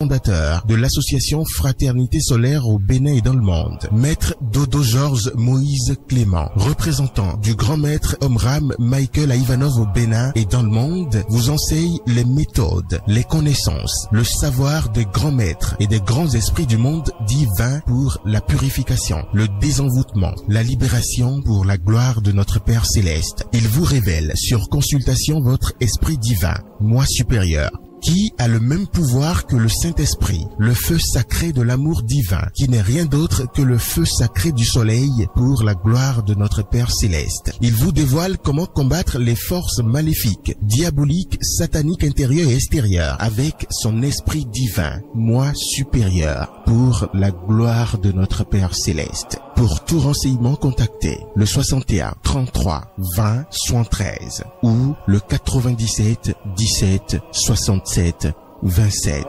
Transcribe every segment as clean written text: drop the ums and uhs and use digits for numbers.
fondateur de l'association Fraternité Solaire au Bénin et dans le monde. Maître Dodo Georges Moïse Clément, représentant du grand maître Omram Michael Ivanov au Bénin et dans le monde, vous enseigne les méthodes, les connaissances, le savoir des grands maîtres et des grands esprits du monde divin pour la purification, le désenvoûtement, la libération pour la gloire de notre Père Céleste. Il vous révèle sur consultation votre esprit divin, moi supérieur, qui a le même pouvoir que le Saint-Esprit, le feu sacré de l'amour divin, qui n'est rien d'autre que le feu sacré du soleil pour la gloire de notre Père Céleste. Il vous dévoile comment combattre les forces maléfiques, diaboliques, sataniques intérieures et extérieures avec son esprit divin, moi supérieur, pour la gloire de notre Père Céleste. Pour tout renseignement, contactez le 61 33 20 73 ou le 97 17 67 27.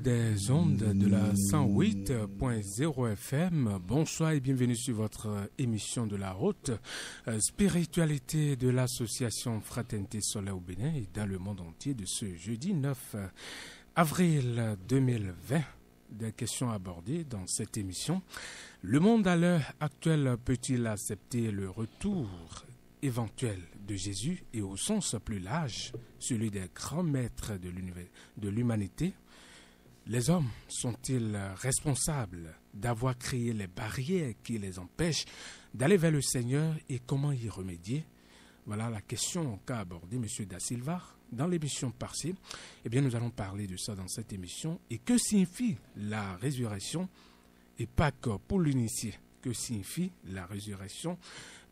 Des ondes de la 108.0 FM. Bonsoir et bienvenue sur votre émission de la haute spiritualité de l'association Fraternité Solaire au Bénin et dans le monde entier de ce jeudi 9 avril 2020. Des questions abordées dans cette émission. Le monde à l'heure actuelle peut-il accepter le retour éventuel de Jésus et au sens plus large, celui des grands maîtres de l'humanité? Les hommes sont-ils responsables d'avoir créé les barrières qui les empêchent d'aller vers le Seigneur et comment y remédier? Voilà la question qu'a abordée M. Da Silva dans l'émission passée. Eh bien, nous allons parler de ça dans cette émission. Et que signifie la résurrection et Pâques pour l'initié? Que signifie la résurrection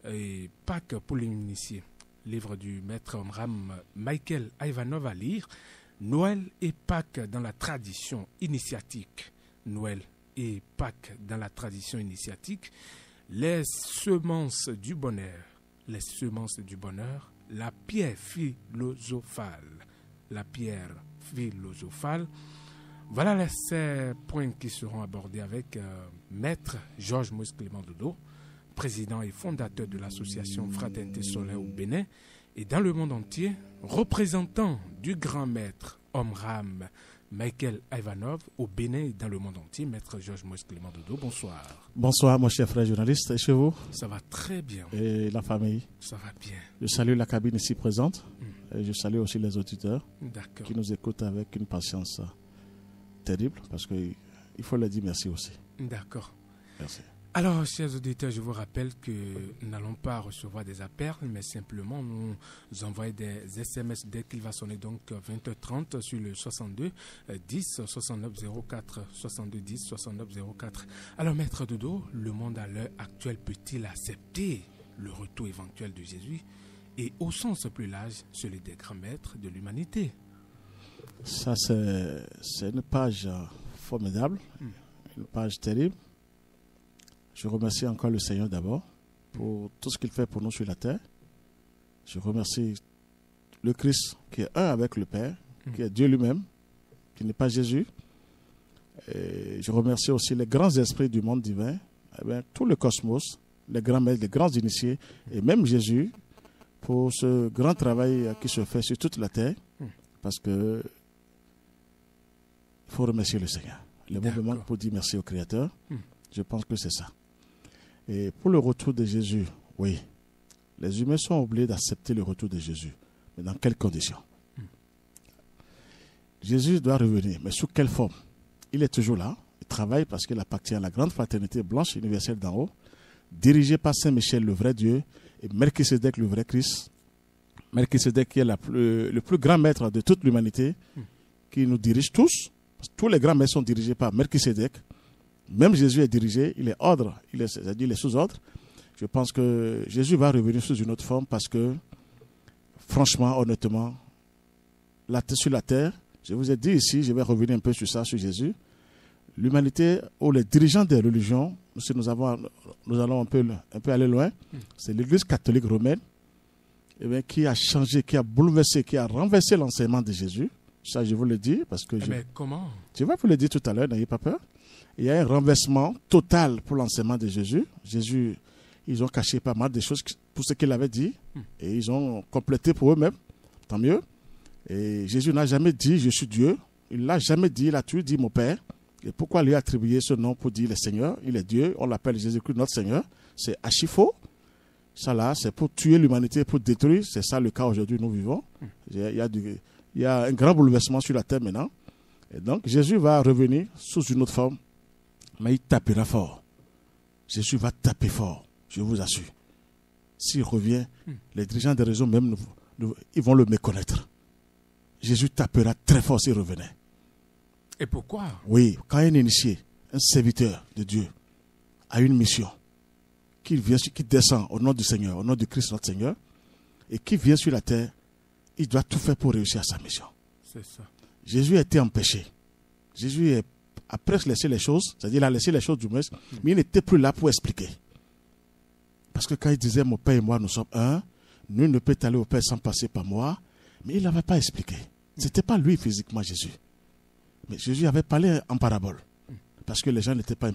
et Pâques pour l'initié? Livre du maître Omram Michael Ivanov à lire. Noël et Pâques dans la tradition initiatique. Noël et Pâques dans la tradition initiatique. Les semences du bonheur. Les semences du bonheur. La pierre philosophale. La pierre philosophale. Voilà ces points qui seront abordés avec Maître Georges Moïse Clément Dodo, président et fondateur de l'association Fraternité Solaire au Bénin et dans le monde entier, représentant du grand maître Omram Michael Ivanov au Bénin et dans le monde entier, maître Georges Moïse Clément Dodo. Bonsoir. Bonsoir mon cher frère journaliste, et chez vous? Ça va très bien. Et la famille? Ça va bien. Je salue la cabine ici présente et je salue aussi les auditeurs qui nous écoutent avec une patience terrible parce qu'il faut leur dire merci aussi. D'accord. Merci. Alors, chers auditeurs, je vous rappelle que nous n'allons pas recevoir des appels, mais simplement nous envoyer des SMS dès qu'il va sonner, donc 20h30 sur le 62 10 69 04 62 10 69 04. Alors, maître Dodo, le monde à l'heure actuelle peut-il accepter le retour éventuel de Jésus et au sens plus large, celui des grands maîtres de l'humanité? Ça, c'est une page formidable, une page terrible. Je remercie encore le Seigneur d'abord pour tout ce qu'il fait pour nous sur la terre. Je remercie le Christ qui est un avec le Père, qui est Dieu lui-même, qui n'est pas Jésus. Et je remercie aussi les grands esprits du monde divin, tout le cosmos, les grands maîtres, les grands initiés, et même Jésus, pour ce grand travail qui se fait sur toute la terre, parce que il faut remercier le Seigneur. Le mot me manque pour dire merci au Créateur. Je pense que c'est ça. Et pour le retour de Jésus, oui, les humains sont obligés d'accepter le retour de Jésus. Mais dans quelles conditions? Jésus doit revenir, mais sous quelle forme? Il est toujours là, il travaille parce qu'il appartient à la grande fraternité blanche universelle d'en haut, dirigée par Saint Michel, le vrai Dieu, et Melchisédek, le vrai Christ. Melchisédek qui est le plus grand maître de toute l'humanité, qui nous dirige tous. Tous les grands maîtres sont dirigés par Melchisédek. Même Jésus est dirigé, il est ordre, c'est-à-dire il est sous ordre. Je pense que Jésus va revenir sous une autre forme parce que, franchement, honnêtement, sur la terre, Je vous ai dit ici, je vais revenir un peu sur ça, sur Jésus. L'humanité, ou les dirigeants des religions, si nous allons un peu aller loin, c'est l'Église catholique romaine qui a changé, qui a bouleversé, qui a renversé l'enseignement de Jésus. Ça, je vous le dis parce que Mais comment? Je vais vous le dire tout à l'heure, n'ayez pas peur. Il y a un renversement total pour l'enseignement de Jésus. Jésus, ils ont caché pas mal de choses pour ce qu'il avait dit et ils ont complété pour eux-mêmes. Tant mieux. Et Jésus n'a jamais dit « je suis Dieu ». Il ne l'a jamais dit, il a toujours dit « mon Père ». Et pourquoi lui attribuer ce nom pour dire le Seigneur? Il est Dieu, on l'appelle Jésus-Christ notre Seigneur. C'est archi-faux. Ça là, c'est pour tuer l'humanité, pour détruire. C'est ça le cas aujourd'hui, nous vivons. Il y a un grand bouleversement sur la terre maintenant. Et donc, Jésus va revenir sous une autre forme, mais il tapera fort. Jésus va taper fort, je vous assure. S'il revient, les dirigeants des réseaux même, ils vont le méconnaître. Jésus tapera très fort s'il revenait. Et pourquoi? Oui, quand un initié, un serviteur de Dieu, a une mission, qui descend au nom du Seigneur, au nom du Christ notre Seigneur, et qui vient sur la terre, il doit tout faire pour réussir sa mission. C'est ça. Jésus a été empêché. Jésus a presque laissé les choses, c'est-à-dire il a laissé les choses du moins, mais il n'était plus là pour expliquer. Parce que quand il disait « mon Père et moi, nous sommes un », nul ne peut aller au Père sans passer par moi, mais il n'avait pas expliqué. Ce n'était pas lui physiquement Jésus. Mais Jésus avait parlé en parabole. Parce que les gens n'étaient pas un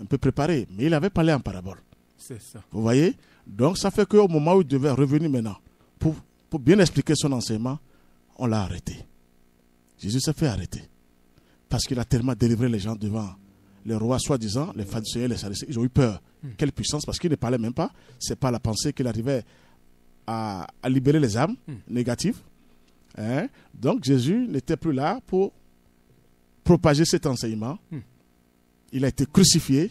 peu préparés. Mais il avait parlé en parabole. C'est ça. Vous voyez? Donc ça fait qu'au moment où il devait revenir maintenant, pour bien expliquer son enseignement, on l'a arrêté. Jésus s'est fait arrêter. Parce qu'il a tellement délivré les gens devant les rois soi-disant, les pharisiens, les sadducéens. Ils ont eu peur. Quelle puissance, parce qu'il ne parlait même pas. Ce n'est pas la pensée qu'il arrivait à libérer les âmes négatives. Hein? Donc Jésus n'était plus là pour propager cet enseignement. Il a été crucifié.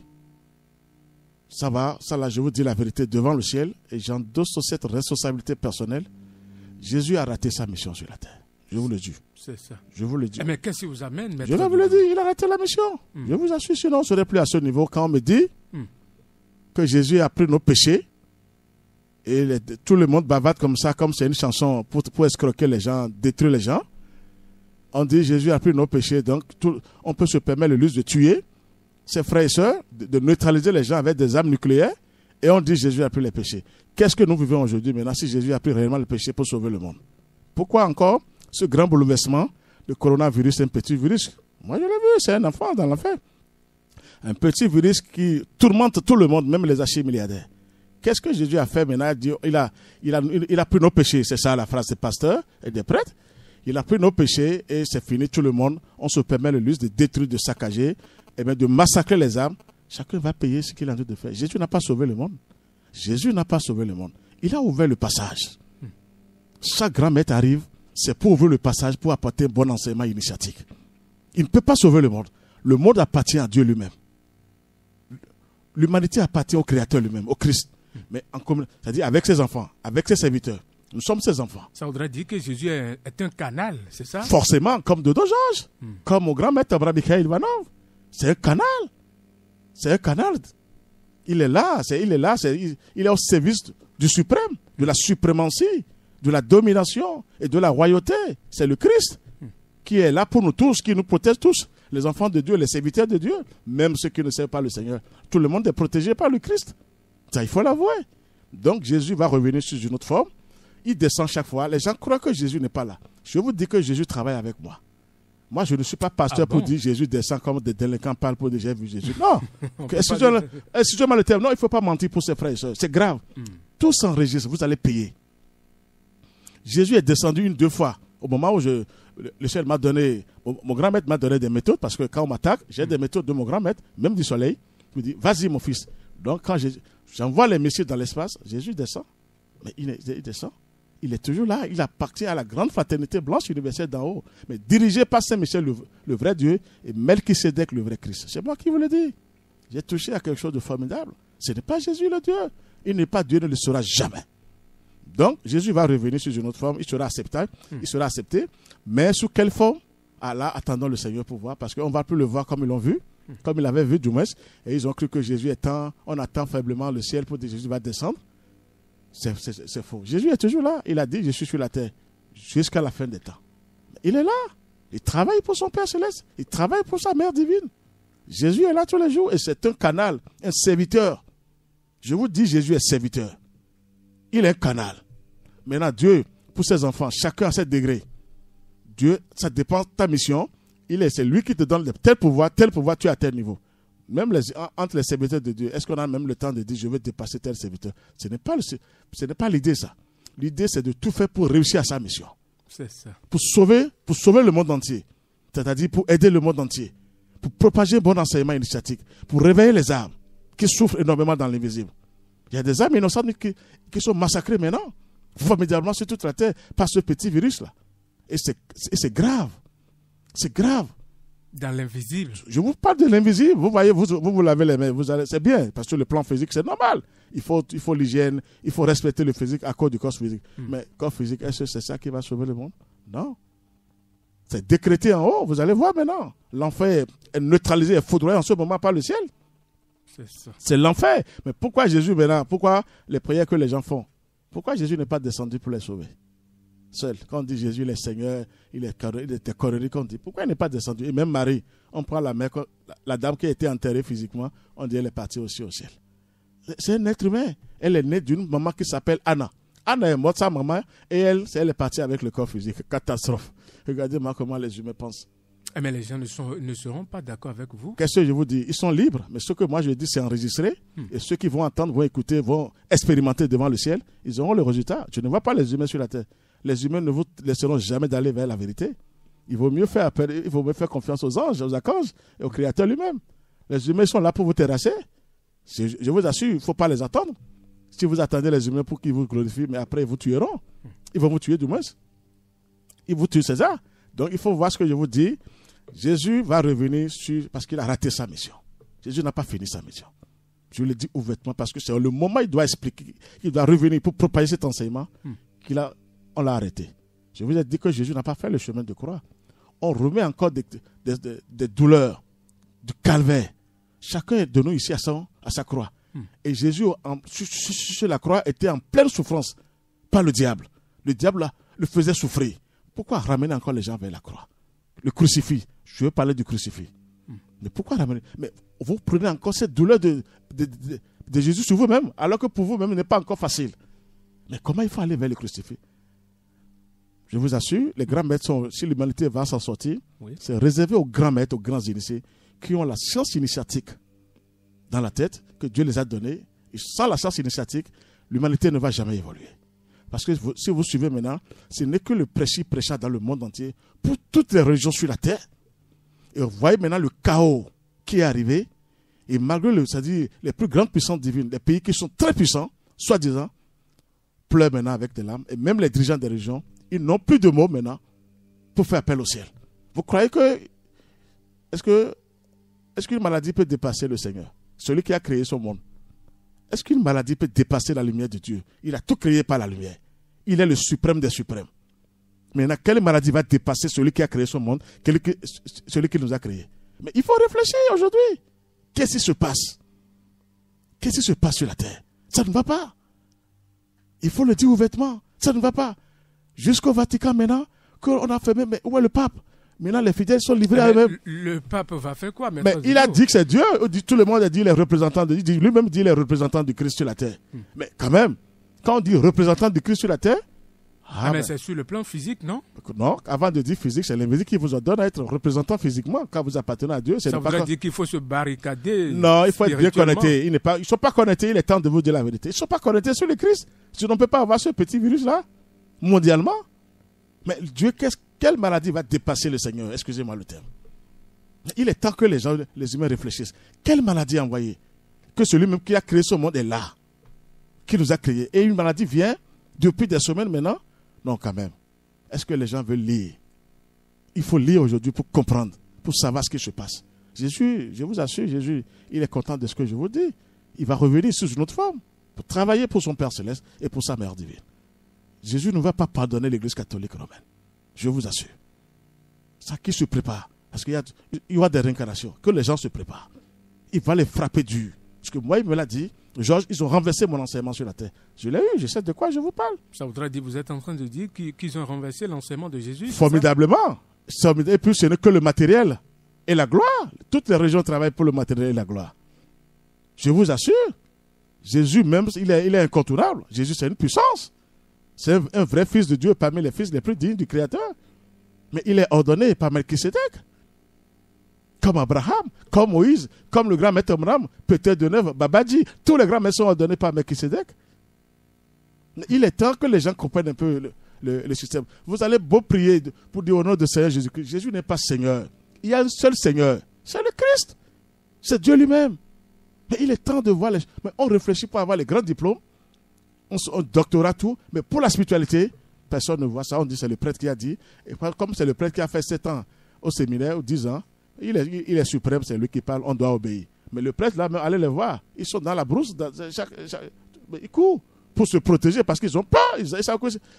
Ça là, je vous dis la vérité devant le ciel, et j'endosse cette responsabilité personnelle. Jésus a raté sa mission sur la terre. Je vous le dis. C'est ça. Je vous le dis. Mais qu'est-ce qui vous amène, maître? Je vous le dis, il a raté la mission. Je vous assure, sinon on ne serait plus à ce niveau quand on me dit que Jésus a pris nos péchés et tout le monde bavarde comme ça, comme c'est une chanson pour escroquer les gens, détruire les gens. On dit Jésus a pris nos péchés, donc on peut se permettre le luxe de tuer ses frères et sœurs, de neutraliser les gens avec des armes nucléaires, et on dit Jésus a pris les péchés. Qu'est-ce que nous vivons aujourd'hui maintenant si Jésus a pris réellement le péché pour sauver le monde? Pourquoi encore ce grand bouleversement? Le coronavirus, un petit virus, moi je l'ai vu, c'est un enfant dans l'enfer. Un petit virus qui tourmente tout le monde, même les archi-milliardaires. Qu'est-ce que Jésus a fait maintenant? Il a pris nos péchés, c'est ça la phrase des pasteurs et des prêtres. Il a pris nos péchés et c'est fini, tout le monde. On se permet le luxe de détruire, de saccager, et bien de massacrer les âmes. Chacun va payer ce qu'il a en train de faire. Jésus n'a pas sauvé le monde. Jésus n'a pas sauvé le monde. Il a ouvert le passage. Chaque grand maître arrive, c'est pour ouvrir le passage, pour apporter un bon enseignement initiatique. Il ne peut pas sauver le monde. Le monde appartient à Dieu lui-même. L'humanité appartient au Créateur lui-même, au Christ. Mais en commun, c'est-à-dire avec ses enfants, avec ses serviteurs. Nous sommes ses enfants. Ça voudrait dire que Jésus est un canal, c'est ça? Forcément, comme Dodo Georges, comme mon grand maître Abraham Mikhail Ivanov. C'est un canal. C'est un canal. Il est là, il est au service du suprême, de la suprématie, de la domination et de la royauté. C'est le Christ qui est là pour nous tous, qui nous protège tous. Les enfants de Dieu, les serviteurs de Dieu, même ceux qui ne savent pas le Seigneur. Tout le monde est protégé par le Christ. Ça, il faut l'avouer. Donc Jésus va revenir sous une autre forme. Il descend chaque fois. Les gens croient que Jésus n'est pas là. Je vous dis que Jésus travaille avec moi. Moi, je ne suis pas pasteur pour dire Jésus descend comme des délinquants parlent pour dire j'ai vu Jésus. Non. Excusez-moi le terme. Non, il ne faut pas mentir pour ses frères et sœurs. C'est grave. Tout s'enregistre. Vous allez payer. Jésus est descendu 2 fois. Au moment où le ciel m'a donné, mon grand-maître m'a donné des méthodes, parce que quand on m'attaque, j'ai des méthodes de mon grand-maître, même du soleil. Je me dis, vas-y mon fils. Donc quand j'envoie les messieurs dans l'espace, Jésus descend. Mais il descend. Il est toujours là. Il appartient à la grande fraternité blanche universelle d'en haut. Mais dirigé par Saint-Michel, le vrai Dieu, et Melchisédek, le vrai Christ. C'est moi qui vous le dis. J'ai touché à quelque chose de formidable. Ce n'est pas Jésus le Dieu. Il n'est pas Dieu, ne le sera jamais. Donc, Jésus va revenir sous une autre forme. Il sera acceptable. Il sera accepté. Mais sous quelle forme? Ah là, attendons le Seigneur pour voir. Parce qu'on ne va plus le voir comme ils l'ont vu. Comme ils l'avaient vu du moins. Et ils ont cru que Jésus étant... On attend faiblement le ciel pour dire Jésus va descendre. C'est faux. Jésus est toujours là. Il a dit, je suis sur la terre jusqu'à la fin des temps. Il est là. Il travaille pour son Père Céleste. Il travaille pour sa Mère Divine. Jésus est là tous les jours et c'est un canal, un serviteur. Je vous dis, Jésus est serviteur. Il est un canal. Maintenant, Dieu, pour ses enfants, chacun à ses degrés. Dieu, ça dépend de ta mission. C'est lui qui te donne tel pouvoir, tu es à tel niveau. Même entre les serviteurs de Dieu, est-ce qu'on a même le temps de dire je veux dépasser tel serviteur? Ce n'est pas l'idée, ça. L'idée, c'est de tout faire pour réussir à sa mission. C'est ça. Pour sauver le monde entier. C'est-à-dire pour aider le monde entier. Pour propager un bon enseignement initiatique. Pour réveiller les âmes qui souffrent énormément dans l'invisible. Il y a des âmes innocentes qui sont massacrées maintenant, formidablement sur toute la terre, par ce petit virus-là. Et c'est grave. C'est grave. Dans l'invisible. Je vous parle de l'invisible. Vous voyez, vous lavez les mains. C'est bien, parce que le plan physique, c'est normal. Il faut l'hygiène, il faut respecter le physique à cause du corps physique. Mais corps physique, est-ce que c'est ça qui va sauver le monde? Non. C'est décrété en haut. Vous allez voir maintenant. L'enfer est neutralisé, est foudroyé en ce moment par le ciel. C'est ça. C'est l'enfer. Mais pourquoi Jésus maintenant? Pourquoi les prières que les gens font? Pourquoi Jésus n'est pas descendu pour les sauver? Seul. Quand on dit Jésus, il est Seigneur, il était corrélé, on dit pourquoi il n'est pas descendu? Et même Marie, on prend la mère, la dame qui a été enterrée physiquement, on dit elle est partie aussi au ciel. C'est un être humain. Elle est née d'une maman qui s'appelle Anna. Anna est morte, sa maman, et elle est partie avec le corps physique. Catastrophe. Regardez-moi comment les humains pensent. Mais les gens ne seront pas d'accord avec vous. Qu'est-ce que je vous dis? Ils sont libres, mais ce que moi je dis, c'est enregistré. Et ceux qui vont entendre, vont écouter, vont expérimenter devant le ciel, ils auront le résultat. Je ne vois pas les humains sur la terre. Les humains ne vous laisseront jamais d'aller vers la vérité. Il vaut mieux faire confiance aux anges, aux archanges et au Créateur lui-même. Les humains sont là pour vous terrasser. Je vous assure, il ne faut pas les attendre. Si vous attendez les humains pour qu'ils vous glorifient, mais après ils vous tueront. Ils vont vous tuer du moins. Ils vous tuent, c'est ça. Donc il faut voir ce que je vous dis. Jésus va revenir parce qu'il a raté sa mission. Jésus n'a pas fini sa mission. Je le dis ouvertement parce que c'est le moment où il doit expliquer, il doit revenir pour propager cet enseignement on l'a arrêté. Je vous ai dit que Jésus n'a pas fait le chemin de croix. On remet encore des douleurs, du calvaire. Chacun de nous ici à sa croix. Et Jésus, sur la croix, était en pleine souffrance par le diable. Le diable le faisait souffrir. Pourquoi ramener encore les gens vers la croix? Le crucifix. Je veux parler du crucifix. Mais pourquoi ramener? Mais vous prenez encore cette douleur de Jésus sur vous-même, alors que pour vous-même, ce n'est pas encore facile. Mais comment il faut aller vers le crucifix? Je vous assure, les grands maîtres, si l'humanité va s'en sortir, c'est réservé aux grands maîtres, aux grands initiés, qui ont la science initiatique dans la tête, que Dieu les a donnés. Et sans la science initiatique, l'humanité ne va jamais évoluer. Parce que si vous suivez maintenant, ce n'est que le prêchant dans le monde entier, pour toutes les religions sur la terre. Et vous voyez maintenant le chaos qui est arrivé. Et malgré c'est-à-dire les plus grandes puissances divines, les pays qui sont très puissants, soi-disant, pleurent maintenant avec des larmes. Et même les dirigeants des régions, ils n'ont plus de mots maintenant pour faire appel au ciel. Vous croyez que... Est-ce qu'une maladie peut dépasser le Seigneur, celui qui a créé son monde? Est-ce qu'une maladie peut dépasser la lumière de Dieu? Il a tout créé par la lumière. Il est le suprême des suprêmes. Maintenant, quelle maladie va dépasser celui qui a créé son monde, celui qui nous a créés? Mais il faut réfléchir aujourd'hui. Qu'est-ce qui se passe? Qu'est-ce qui se passe sur la terre? Ça ne va pas. Il faut le dire ouvertement. Ça ne va pas. Jusqu'au Vatican maintenant, qu'on a fermé, mais où est le pape? Maintenant, les fidèles sont livrés à eux-mêmes. Le pape va faire quoi? Mais il a dit que c'est Dieu. Tout le monde a dit les représentants de Dieu. Lui-même dit les représentants du Christ sur la terre. Mais quand même, quand on dit représentants du Christ sur la terre... mais c'est sur le plan physique, non? Non, avant de dire physique, c'est l'invisible qui vous ordonne à être représentant physiquement. Quand vous appartenez à Dieu, ça voudrait dire qu'il faut se barricader. Non, il faut être bien connecté. Ils ne sont pas connectés, il est temps de vous dire la vérité. Ils ne sont pas connectés sur le Christ. Si on ne peut pas avoir ce petit virus-là, mondialement. Mais Dieu, quelle maladie va dépasser le Seigneur? Excusez-moi le terme. Il est temps que les humains réfléchissent. Quelle maladie a envoyé? Que celui-même qui a créé ce monde est là. Qui nous a créés. Et une maladie vient depuis des semaines maintenant. Non, quand même. Est-ce que les gens veulent lire? Il faut lire aujourd'hui pour comprendre, pour savoir ce qui se passe. Jésus, je vous assure, Jésus, il est content de ce que je vous dis. Il va revenir sous une autre forme pour travailler pour son Père Céleste et pour sa Mère Divine. Jésus ne va pas pardonner l'Église catholique romaine. Je vous assure. Ça qui se prépare. Parce qu'il y aura des réincarnations. Que les gens se préparent. Il va les frapper dur. Parce que moi, il me l'a dit. Georges, ils ont renversé mon enseignement sur la terre. Je l'ai eu, je sais de quoi je vous parle. Ça voudrait dire, vous êtes en train de dire qu'ils ont renversé l'enseignement de Jésus? Formidablement. Et puis, ce n'est que le matériel et la gloire. Toutes les religions travaillent pour le matériel et la gloire. Je vous assure, Jésus même, il est incontournable. Jésus, c'est une puissance. C'est un vrai fils de Dieu parmi les fils les plus dignes du Créateur. Mais il est ordonné par Melchisédek. Comme Abraham, comme Moïse, comme le grand maître Omram, Peter de Neuve, Babadji. Tous les grands maîtres sont ordonnés par Melchisédek. Il est temps que les gens comprennent un peu le système. Vous allez beau prier pour dire au nom de Seigneur Jésus-Christ. Jésus n'est pas Seigneur. Il y a un seul Seigneur. C'est le Christ. C'est Dieu lui-même. Mais il est temps de voir les... Mais on réfléchit pour avoir les grands diplômes. On doctorat tout. Mais pour la spiritualité, personne ne voit ça. On dit c'est le prêtre qui a dit. Et comme c'est le prêtre qui a fait 7 ans au séminaire, ou 10 ans, il est suprême, c'est lui qui parle, on doit obéir. Mais le prêtre, là, allez les voir. Ils sont dans la brousse. Ils courent pour se protéger parce qu'ils ont peur.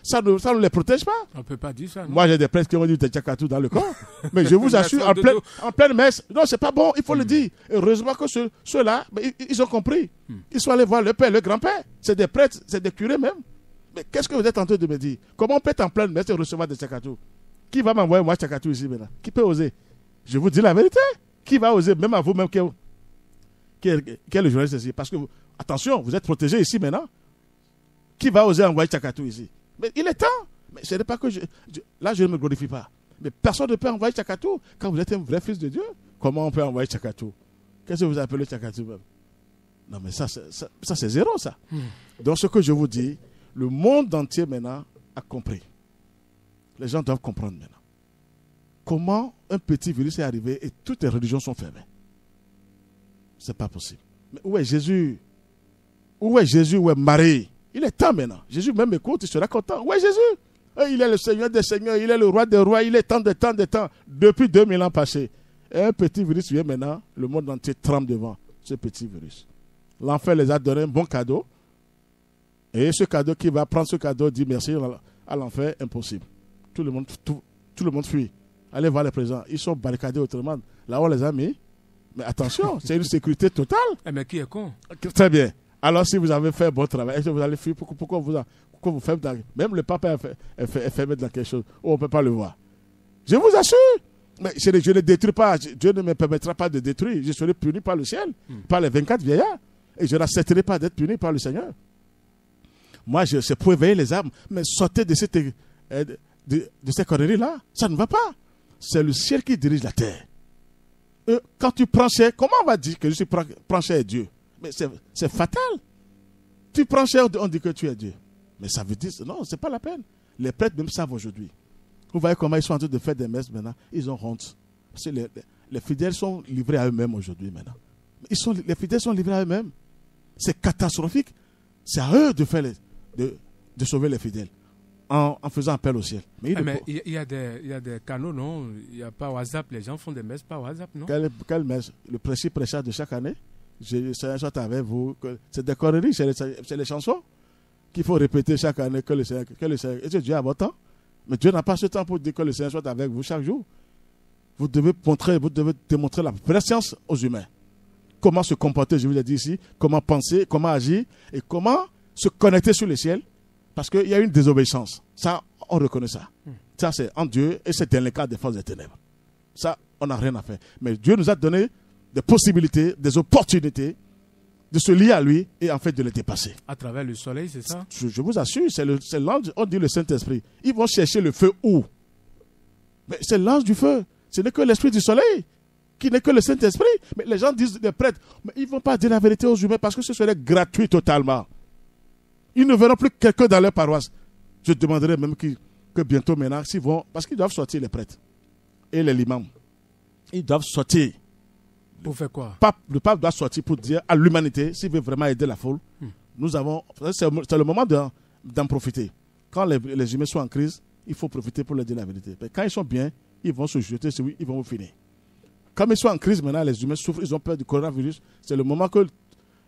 Ça ne les protège pas. On ne peut pas dire ça. Non? Moi, j'ai des prêtres qui ont dit des tchakatou dans le corps. Mais je vous assure, en pleine messe, non, c'est pas bon, il faut le dire. Heureusement que ceux-là, ils ont compris. Ils sont allés voir le père, le grand-père. C'est des prêtres, c'est des curés même. Mais qu'est-ce que vous êtes en train de me dire? Comment on peut être en pleine messe et recevoir des tchakatou? Qui va m'envoyer moi tchakatou ici maintenant? Qui peut oser? Je vous dis la vérité. Qui va oser, même à vous-même, qui est le journaliste ici? Parce que, attention, vous êtes protégés ici maintenant. Qui va oser envoyer tchakatou ici? Mais il est temps. Mais ce n'est pas que là, je ne me glorifie pas. Mais personne ne peut envoyer tchakatou quand vous êtes un vrai fils de Dieu. Comment on peut envoyer tchakatou? Qu'est-ce que vous appelez tchakatou même? Non, mais ça c'est zéro, ça. Donc, ce que je vous dis, le monde entier maintenant a compris. Les gens doivent comprendre maintenant. Comment un petit virus est arrivé et toutes les religions sont fermées? C'est pas possible. Mais où est Jésus? Où est Jésus? Où est Marie? Il est temps maintenant. Jésus même écoute, il sera content. Où est Jésus? Il est le Seigneur des Seigneurs, il est le roi des rois, il est temps de temps. Depuis 2000 ans passés. Et un petit virus vient maintenant, le monde entier tremble devant ce petit virus. L'enfer les a donné un bon cadeau. Et ce cadeau, qui va prendre ce cadeau, dit merci à l'enfer, impossible. Tout le monde fuit. Allez voir les présents. Ils sont barricadés autrement. Là, on les a mis. Mais attention, c'est une sécurité totale. Mais qui est con? Très bien. Alors, si vous avez fait un bon travail, est-ce que vous allez fuir? Pourquoi vous faites même le pape est fermé dans quelque chose où on ne peut pas le voir. Je vous assure. Mais je ne détruis pas. Dieu ne me permettra pas de détruire. Je serai puni par le ciel, par les 24 vieillards. Et je n'accepterai pas d'être puni par le Seigneur. Moi, c'est pour éveiller les âmes. Mais sortez de ces conneries-là. Ça ne va pas. C'est le ciel qui dirige la terre. Quand tu prends cher, comment on va dire que je suis prends cher Dieu? Mais c'est fatal. Tu prends cher, on dit que tu es Dieu. Mais ça veut dire, non, c'est pas la peine. Les prêtres même savent aujourd'hui. Vous voyez comment ils sont en train de faire des messes maintenant. Ils ont honte. Parce que les fidèles sont livrés à eux-mêmes aujourd'hui maintenant. Les fidèles sont livrés à eux-mêmes. C'est catastrophique. C'est à eux de sauver les fidèles. En faisant appel au ciel. Mais il y a des canaux, non? Il n'y a pas WhatsApp. Les gens font des messes par WhatsApp, non? Quelle messe? Le principe prêchage de chaque année? Je suis avec vous. C'est des conneries, c'est les chansons qu'il faut répéter chaque année que le Seigneur. Et Dieu a votre temps. Mais Dieu n'a pas ce temps pour dire que le Seigneur soit avec vous chaque jour. Vous devez démontrer la préscience aux humains. Comment se comporter, je vous l'ai dit ici. Comment penser, comment agir et comment se connecter sur le ciel. Parce qu'il y a une désobéissance. Ça, on reconnaît ça. Ça, c'est en Dieu et c'est dans le cadre des forces des ténèbres. Ça, on n'a rien à faire. Mais Dieu nous a donné des possibilités, des opportunités de se lier à lui et en fait de le dépasser. À travers le soleil, c'est ça? Je vous assure, c'est l'ange, on dit le Saint-Esprit. Ils vont chercher le feu où? Mais c'est l'ange du feu. Ce n'est que l'esprit du soleil, qui n'est que le Saint-Esprit. Mais les gens disent, les prêtres, mais ils ne vont pas dire la vérité aux humains parce que ce serait gratuit totalement. Ils ne verront plus quelqu'un dans leur paroisse. Je demanderai même que bientôt maintenant, s'ils vont, parce qu'ils doivent sortir les prêtres et les imams. Ils doivent sortir. Pour faire quoi? Le pape doit sortir pour dire à l'humanité, s'il veut vraiment aider la foule, c'est le moment d'en profiter. Quand les humains sont en crise, il faut profiter pour leur dire la vérité. Mais quand ils sont bien, ils vont se jeter sur lui, ils vont vous finir. Comme ils sont en crise maintenant, les humains souffrent, ils ont peur du coronavirus. C'est le moment que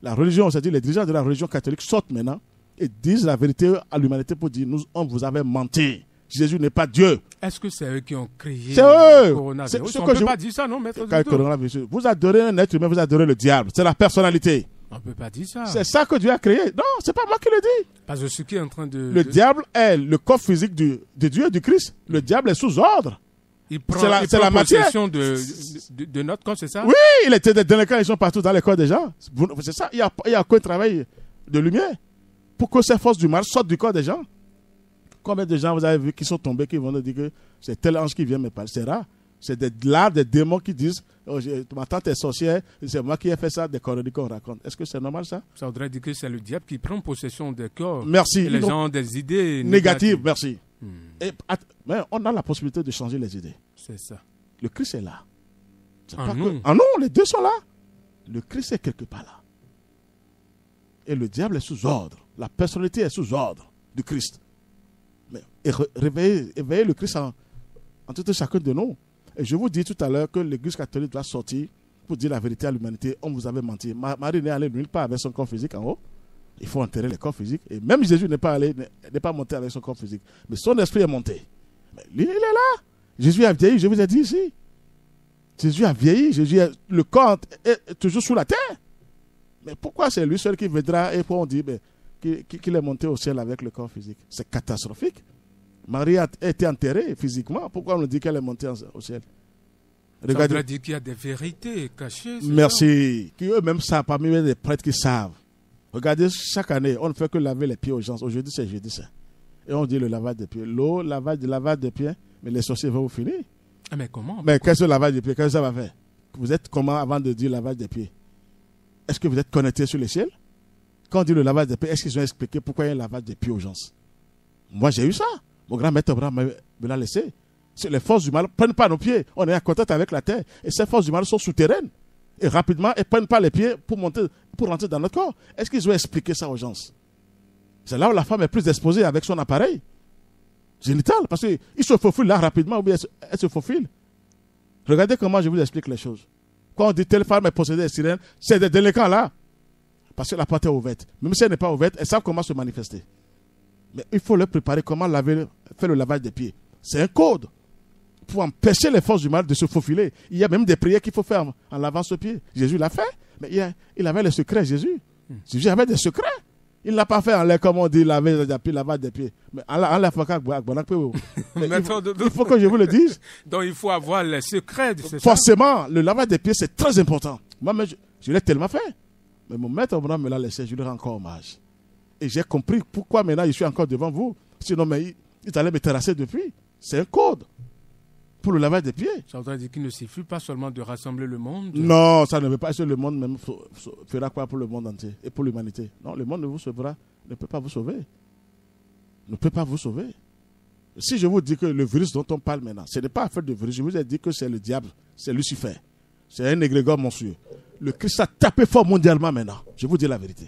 la religion, c'est-à-dire les dirigeants de la religion catholique sortent maintenant et disent la vérité à l'humanité pour dire, on vous avait menti. Jésus n'est pas Dieu. Est-ce que c'est eux qui ont créé le coronavirus? On ne peut pas dire ça, non, maître? Vous adorez un être humain, vous adorez le diable. C'est la personnalité. On ne peut pas dire ça. C'est ça que Dieu a créé. Non, c'est pas moi qui le dis. Parce que ce qui est en train de... Le diable est le corps physique de Dieu et du Christ. Le diable est sous ordre. Il prend, c'est la matière. Possession de notre corps, c'est ça? Oui, il était des délinquants, ils sont partout dans les corps des gens. C'est ça, il y a qu'un travail de lumière pour que ces forces du mal sortent du corps des gens. Combien de gens vous avez vu qui sont tombés, qui vont nous dire que c'est tel ange qui vient me parler? C'est rare. C'est des démons qui disent oh, ma tante est sorcière, c'est moi qui ai fait ça, des conneries qu'on raconte. Est-ce que c'est normal ça? Ça voudrait dire que c'est le diable qui prend possession des corps. Merci. Et les gens ont des idées négatives. Merci. Mais on a la possibilité de changer les idées. C'est ça. Le Christ est là. En nous. Ah non, les deux sont là. Le Christ est quelque part là. Et le diable est sous ordre. La personnalité est sous ordre du Christ. Mais éveillez le Christ en tout et chacun de nous. Et je vous dis tout à l'heure que l'Église catholique doit sortir pour dire la vérité à l'humanité. On vous avait menti. Marie n'est allée nulle part avec son corps physique en haut. Il faut enterrer les corps physiques. Et même Jésus n'est pas monté avec son corps physique. Mais son esprit est monté. Mais lui, il est là. Jésus a vieilli, je vous ai dit ici. Jésus a vieilli. Le corps est toujours sous la terre. Mais pourquoi c'est lui seul qui viendra et on dit qu'il est monté au ciel avec le corps physique? C'est catastrophique. Marie a été enterrée physiquement. Pourquoi on nous dit qu'elle est montée au ciel? Regardez. Ça voudrait dire qu'il y a des vérités cachées. Merci. Qui eux-mêmes savent, parmi eux, des prêtres qui savent. Regardez, chaque année, on ne fait que laver les pieds aux gens. Aujourd'hui, c'est jeudi saint. Et on dit le lavage des pieds. L'eau, lavage des pieds, mais les sorciers vont vous finir. Ah, mais comment? Mais qu'est-ce que le lavage des pieds? Qu'est-ce que ça va faire? Vous êtes comment avant de dire lavage des pieds? Est-ce que vous êtes connecté sur le ciel? Quand on dit le lavage des pieds, est-ce qu'ils ont expliqué pourquoi il y a un lavage des pieds aux gens? Moi, j'ai eu ça. Mon grand-maître Abraham me l'a laissé. Les forces du mal ne prennent pas nos pieds. On est en contact avec la terre. Et ces forces du mal sont souterraines. Et rapidement, elles ne prennent pas les pieds pour rentrer dans notre corps. Est-ce qu'ils ont expliqué ça aux gens? C'est là où la femme est plus exposée avec son appareil génital. Parce qu'il se faufile là rapidement ou bien elle se faufile. Regardez comment je vous explique les choses. Quand on dit telle femme est possédée des sirènes, c'est des délinquants là. Parce que la porte est ouverte. Même si elle n'est pas ouverte, elles savent comment se manifester. Mais il faut leur préparer comment faire le lavage des pieds. C'est un code pour empêcher les forces du mal de se faufiler. Il y a même des prières qu'il faut faire en lavant ce pied. Jésus l'a fait, mais il avait les secrets, Jésus. Jésus avait des secrets. Il ne l'a pas fait en l'air, comme on dit, lavage des pieds. Mais il faut que je vous le dise. Donc il faut avoir les secrets. Forcément, le lavage des pieds, c'est très important. Moi, je l'ai tellement fait. Mais mon maître Abraham me l'a laissé, je lui rends encore hommage. Et j'ai compris pourquoi maintenant je suis encore devant vous. Sinon, il allait me terrasser depuis. C'est un code pour le lavage des pieds. Ça voudrait dire qu'il ne suffit pas seulement de rassembler le monde. Non, ça ne veut pas. Le monde même fera quoi pour le monde entier et pour l'humanité? Non, le monde ne vous sauvera, ne peut pas vous sauver. Ne peut pas vous sauver. Si je vous dis que le virus dont on parle maintenant, ce n'est pas affaire de virus, je vous ai dit que c'est le diable, c'est Lucifer. C'est un égrégore monstrueux. Le Christ a tapé fort mondialement maintenant. Je vous dis la vérité.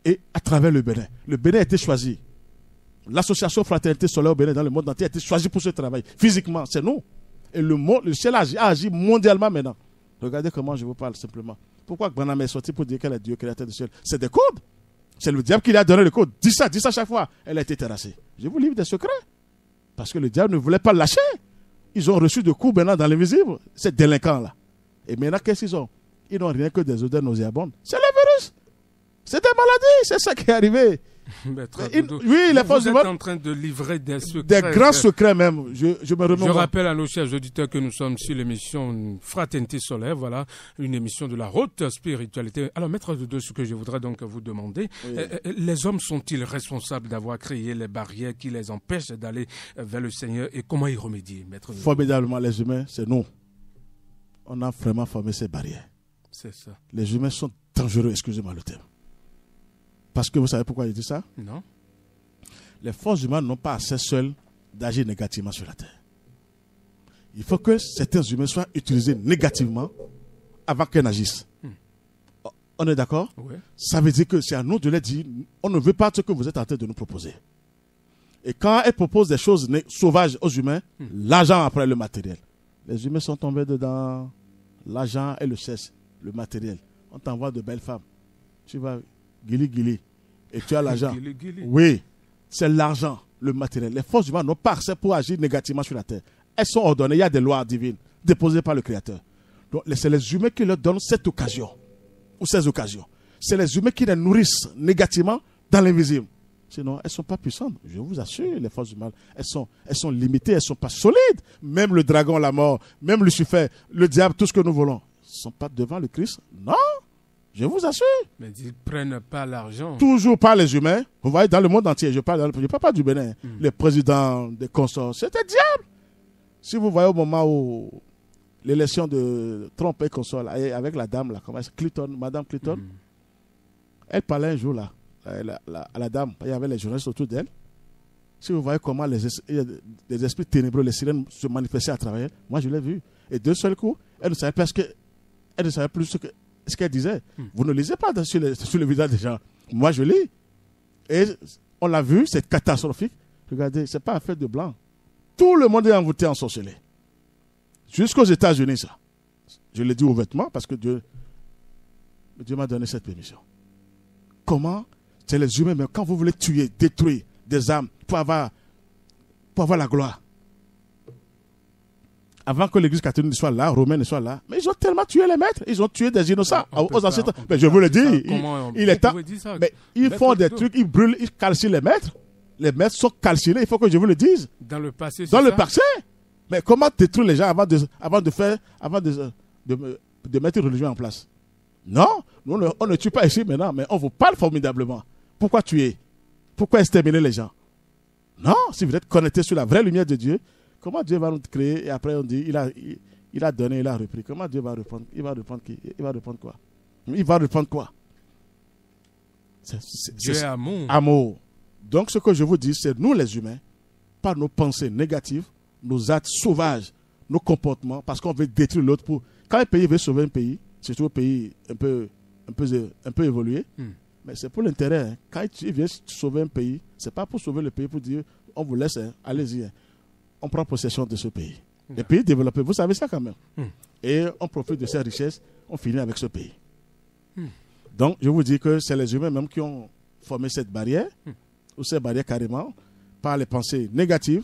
Et à travers le Bénin. Le Bénin a été choisi. L'association Fraternité Solaire au Bénin dans le monde entier a été choisie pour ce travail. Physiquement, c'est nous. Et le ciel a agi mondialement maintenant. Regardez comment je vous parle simplement. Pourquoi Branham est sorti pour dire qu'elle est Dieu créateur du ciel? C'est des codes. C'est le diable qui lui a donné le code. Dis ça chaque fois. Elle a été terrassée. Je vous livre des secrets. Parce que le diable ne voulait pas lâcher. Ils ont reçu de coups maintenant dans l'invisible. Ces délinquants-là. Et maintenant, qu'est-ce qu'ils ont? Ils n'ont rien que des odeurs nauséabondes. C'est le virus. C'est des maladies. C'est ça qui est arrivé. Oui, les forces du mal. Vous êtes en train de livrer des secrets. Des grands secrets même. Je me remets. Je rappelle à nos chers auditeurs que nous sommes sur l'émission Fraternité Solaire. Voilà, une émission de la haute spiritualité. Alors, maître Dodo, ce que je voudrais donc vous demander, les hommes sont-ils responsables d'avoir créé les barrières qui les empêchent d'aller vers le Seigneur et comment y remédier, maître Dodo? Formidablement, les humains, c'est nous. On a vraiment formé ces barrières. C'est ça. Les humains sont dangereux, excusez-moi le terme. Parce que vous savez pourquoi je dis ça? Non. Les forces humaines n'ont pas assez seules d'agir négativement sur la terre. Il faut que certains humains soient utilisés négativement avant qu'ils n'agissent. On est d'accord? Oui. Ça veut dire que c'est à nous de leur dire, on ne veut pas ce que vous êtes en train de nous proposer. Et quand elles proposent des choses sauvages aux humains, l'argent après le matériel. Les humains sont tombés dedans, l'argent et le sexe, le matériel. On t'envoie de belles femmes. Tu vas... Guili, et tu as l'argent. Oui, c'est l'argent, le matériel. Les forces humaines n'ont pas accès pour agir négativement sur la terre. Elles sont ordonnées, il y a des lois divines déposées par le Créateur. Donc, c'est les humains qui leur donnent cette occasion, ou ces occasions. C'est les humains qui les nourrissent négativement dans l'invisible. Sinon, elles ne sont pas puissantes. Je vous assure, les forces du mal, elles sont limitées, elles ne sont pas solides. Même le dragon, la mort, même Lucifer, le diable, tout ce que nous voulons, ne sont pas devant le Christ. Non, je vous assure. Mais ils ne prennent pas l'argent. Toujours pas les humains. Vous voyez, dans le monde entier, je parle pas du Bénin. Les présidents, des consorts, c'était diable. Si vous voyez au moment où l'élection de Trump et consorts, avec la dame, là, Clinton, Madame Clinton, elle parlait un jour là. À la dame, il y avait les journalistes autour d'elle. Si vous voyez comment les esprits ténébreux, les sirènes se manifestaient à travers elle, moi je l'ai vu. Et d'un seul coup, elle ne savait plus ce qu'elle disait. Vous ne lisez pas sur le visage des gens. Moi je lis. Et on l'a vu, c'est catastrophique. Regardez, ce n'est pas affaire de blanc. Tout le monde est envoûté en sorcellerie. Jusqu'aux États-Unis, ça. Je le dis ouvertement parce que Dieu m'a donné cette permission. Comment? C'est les humains, mais quand vous voulez tuer, détruire des âmes pour avoir la gloire. Avant que l'église catholique soit là, romaine soit là, mais ils ont tellement tué les maîtres, ils ont tué des innocents aux ancêtres. Mais je vous le dis, il est temps. Mais ils font des trucs, ils brûlent, ils calcinent les maîtres. Les maîtres sont calcinés, il faut que je vous le dise. Dans le passé, Dans le passé. Mais comment détruire les gens avant de mettre une religion en place? Non, on ne tue pas ici maintenant, mais on vous parle formidablement. Pourquoi tuer? Pourquoi exterminer les gens? Non, si vous êtes connecté sur la vraie lumière de Dieu, comment Dieu va nous créer et après on dit il a donné, il a repris. Comment Dieu va répondre? Il va répondre qui? Il va répondre quoi? Il va répondre quoi? Dieu est amour. Amour. Donc ce que je vous dis, c'est nous les humains, par nos pensées négatives, nos actes sauvages, nos comportements, parce qu'on veut détruire l'autre. Quand un pays veut sauver un pays, c'est toujours un pays un peu évolué, mais c'est pour l'intérêt. Hein. Quand tu viens sauver un pays, ce n'est pas pour sauver le pays, pour dire on vous laisse, hein, allez-y. Hein. On prend possession de ce pays. Les pays développés, vous savez ça quand même. Et on profite de ces richesses, on finit avec ce pays. Donc je vous dis que c'est les humains même qui ont formé cette barrière, ou ces barrières carrément, par les pensées négatives,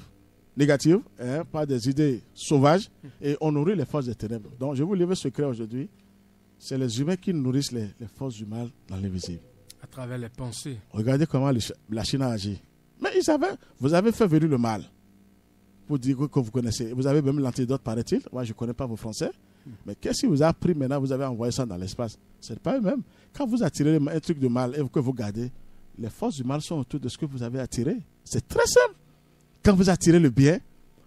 hein, par des idées sauvages, et on nourrit les forces des ténèbres. Donc je vous livre ce secret aujourd'hui. C'est les humains qui nourrissent les forces du mal dans l'invisible. À travers les pensées. Regardez comment la Chine a agi. Mais vous avez fait venir le mal. Pour dire que vous connaissez. Vous avez même l'antidote, paraît-il. Moi, je ne connais pas vos Français. Mais qu'est-ce qui vous a pris maintenant? Vous avez envoyé ça dans l'espace. Ce n'est pas eux-mêmes. Quand vous attirez un truc de mal et que vous gardez, les forces du mal sont autour de ce que vous avez attiré. C'est très simple. Quand vous attirez le bien,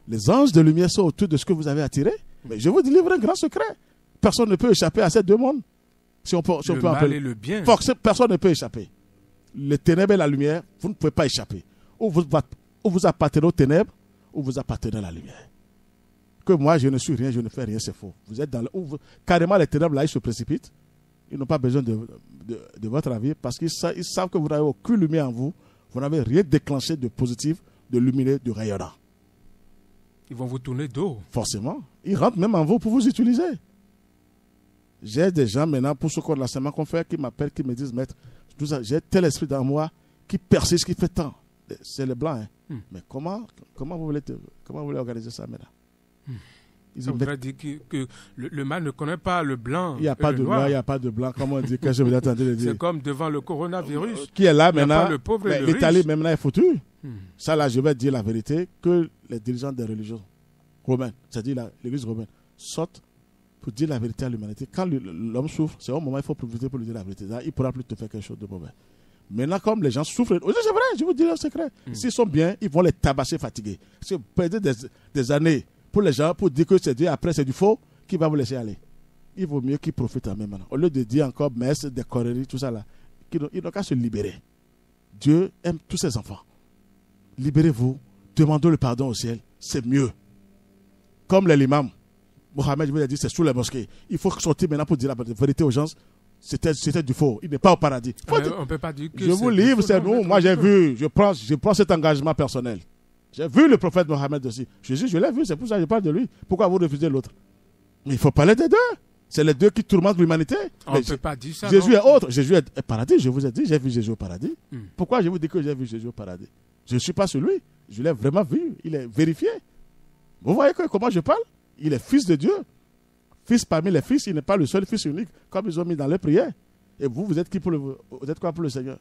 les anges de lumière sont autour de ce que vous avez attiré. Mais je vous délivre un grand secret. Personne ne peut échapper à ces deux mondes. Si on peut mal et le bien. Personne ne peut échapper. Les ténèbres et la lumière, vous ne pouvez pas échapper. Ou vous appartenez aux ténèbres, ou vous appartenez à la lumière. Que moi, je ne suis rien, je ne fais rien, c'est faux. Vous êtes carrément, les ténèbres, là, ils se précipitent. Ils n'ont pas besoin de votre avis parce qu'ils savent que vous n'avez aucune lumière en vous. Vous n'avez rien déclenché de positif, de lumineux, de rayonnant. Ils vont vous tourner dos. Forcément. Ils rentrent même en vous pour vous utiliser. J'ai des gens maintenant, pour ce qu'on a l'enseignement qu'on fait, qui m'appellent, qui me disent, maître, j'ai tel esprit dans moi qui persiste, qui fait tant. C'est les blancs. Hein. Mais comment vous voulez organiser ça maintenant? Ça voudrait dire que le mal ne connaît pas le blanc. Il n'y a pas de noir, il n'y a pas de blanc. Comment on dit? Qu'est-ce que vous attendez de dire? C'est comme devant le coronavirus. Qui est là maintenant? Le pauvre et le l'Italie riche. maintenant est foutue. Ça là, je vais dire la vérité, que les dirigeants des religions romaines, c'est-à-dire l'église romaine, sortent pour dire la vérité à l'humanité. Quand l'homme souffre, c'est au moment où il faut profiter pour lui dire la vérité. Là, il ne pourra plus te faire quelque chose de mauvais. Maintenant, comme les gens souffrent, c'est vrai, je vous dis un secret. S'ils sont bien, ils vont les tabasser fatigués. Si vous perdez des années pour les gens, pour dire que c'est Dieu, après c'est du faux, qui va vous laisser aller? Il vaut mieux qu'ils profitent en même temps. Au lieu de dire encore messe, des correries, tout ça là, ils n'ont qu'à se libérer. Dieu aime tous ses enfants. Libérez-vous, demandez le pardon au ciel, c'est mieux. Comme l'imam, Mohamed, je vous ai dit, c'est sous les mosquées. Il faut sortir maintenant pour dire la vérité aux gens. C'était du faux. Il n'est pas au paradis. On peut pas dire que je vous livre, c'est nous. Moi, j'ai vu. Je prends cet engagement personnel. J'ai vu le prophète Mohamed aussi. Jésus, je l'ai vu. C'est pour ça que je parle de lui. Pourquoi vous refusez l'autre? Mais il faut parler des deux. C'est les deux qui tourmentent l'humanité. On ne peut pas dire ça. Jésus est autre. Jésus est au paradis. Je vous ai dit, j'ai vu Jésus au paradis. Pourquoi je vous dis que j'ai vu Jésus au paradis? Je ne suis pas celui. Je l'ai vraiment vu. Il est vérifié. Vous voyez comment je parle? Il est fils de Dieu. Fils parmi les fils, il n'est pas le seul fils unique, comme ils ont mis dans les prières. Et vous êtes qui vous êtes quoi pour le Seigneur?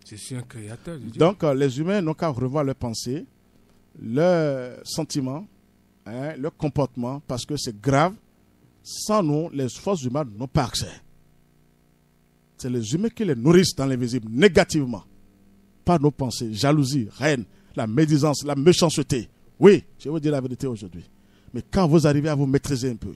Je suis un créateur de Dieu. Donc, les humains n'ont qu'à revoir leurs pensées, leurs sentiments, leur comportement, parce que c'est grave. Sans nous, les forces humaines n'ont pas accès. C'est les humains qui les nourrissent dans l'invisible, négativement. Pas nos pensées, jalousie, haine, la médisance, la méchanceté. Oui, je vais vous dire la vérité aujourd'hui. Mais quand vous arrivez à vous maîtriser un peu,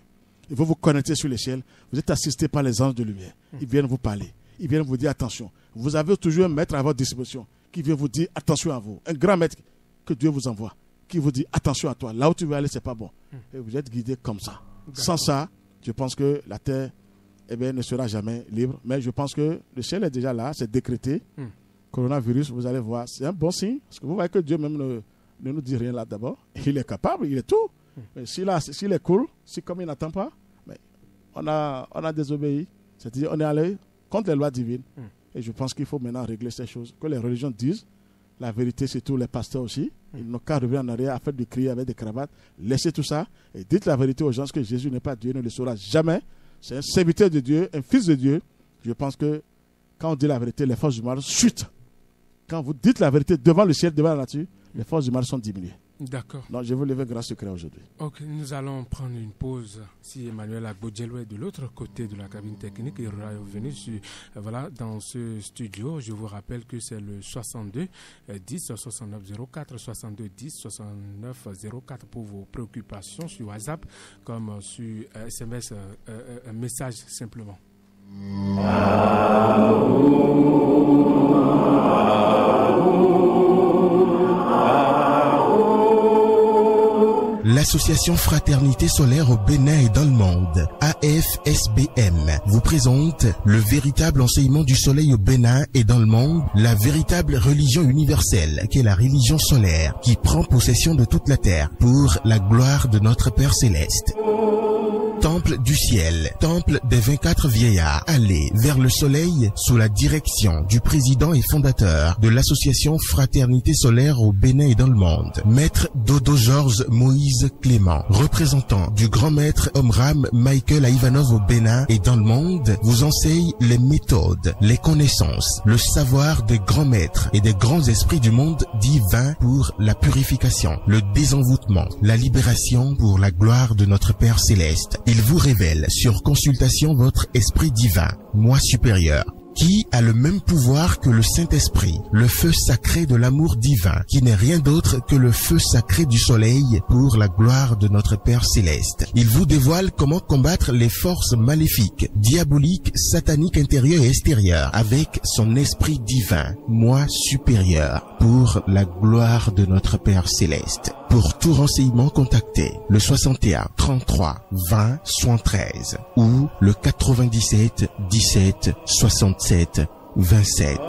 et vous vous connectez sur les ciels, vous êtes assisté par les anges de lumière. Ils viennent vous parler. Ils viennent vous dire attention. Vous avez toujours un maître à votre disposition qui vient vous dire attention à vous. Un grand maître que Dieu vous envoie, qui vous dit attention à toi. Là où tu veux aller, c'est pas bon. Et vous êtes guidé comme ça. Sans ça, je pense que la terre ne sera jamais libre. Mais je pense que le ciel est déjà là, c'est décrété. Coronavirus, vous allez voir, c'est un bon signe. Parce que vous voyez que Dieu même ne nous dit rien là d'abord. Il est capable, il est tout. Mais s'il est cool, si comme il n'attend pas, mais on a désobéi. C'est-à-dire on est allé contre les lois divines. Et je pense qu'il faut maintenant régler ces choses. Que les religions disent, la vérité, c'est tout, les pasteurs aussi. Ils n'ont qu'à revenir en arrière à faire du cri avec des cravates. Laissez tout ça et dites la vérité aux gens que Jésus n'est pas Dieu, ne le saura jamais. C'est un serviteur de Dieu, un fils de Dieu. Je pense que quand on dit la vérité, les forces humaines chutent. Quand vous dites la vérité devant le ciel, devant la nature, les forces humaines sont diminuées. D'accord. Donc je vous lève un grand secret aujourd'hui. Ok, nous allons prendre une pause. Si Emmanuel Agbodjelou est de l'autre côté de la cabine technique, il sera revenu dans ce studio. Je vous rappelle que c'est le 62 10 69 04, 62 10 69 04 pour vos préoccupations sur WhatsApp comme sur SMS, un message simplement. L'association Fraternité Solaire au Bénin et dans le monde, AFSBM, vous présente le véritable enseignement du soleil au Bénin et dans le monde, la véritable religion universelle qui est la religion solaire qui prend possession de toute la terre pour la gloire de notre Père Céleste. Temple du ciel, temple des 24 vieillards, allez vers le soleil sous la direction du président et fondateur de l'association Fraternité Solaire au Bénin et dans le monde, Maître Dodo Georges Moïse Clément, représentant du grand maître Omram Michael Ivanov au Bénin et dans le monde, vous enseigne les méthodes, les connaissances, le savoir des grands maîtres et des grands esprits du monde divin pour la purification, le désenvoûtement, la libération pour la gloire de notre Père Céleste. Il vous révèle sur consultation votre esprit divin, moi supérieur, qui a le même pouvoir que le Saint-Esprit, le feu sacré de l'amour divin, qui n'est rien d'autre que le feu sacré du soleil pour la gloire de notre Père Céleste. Il vous dévoile comment combattre les forces maléfiques, diaboliques, sataniques intérieures et extérieures avec son esprit divin, moi supérieur, pour la gloire de notre Père Céleste. Pour tout renseignement, contactez le 61 33 20 73 ou le 97 17 67 27.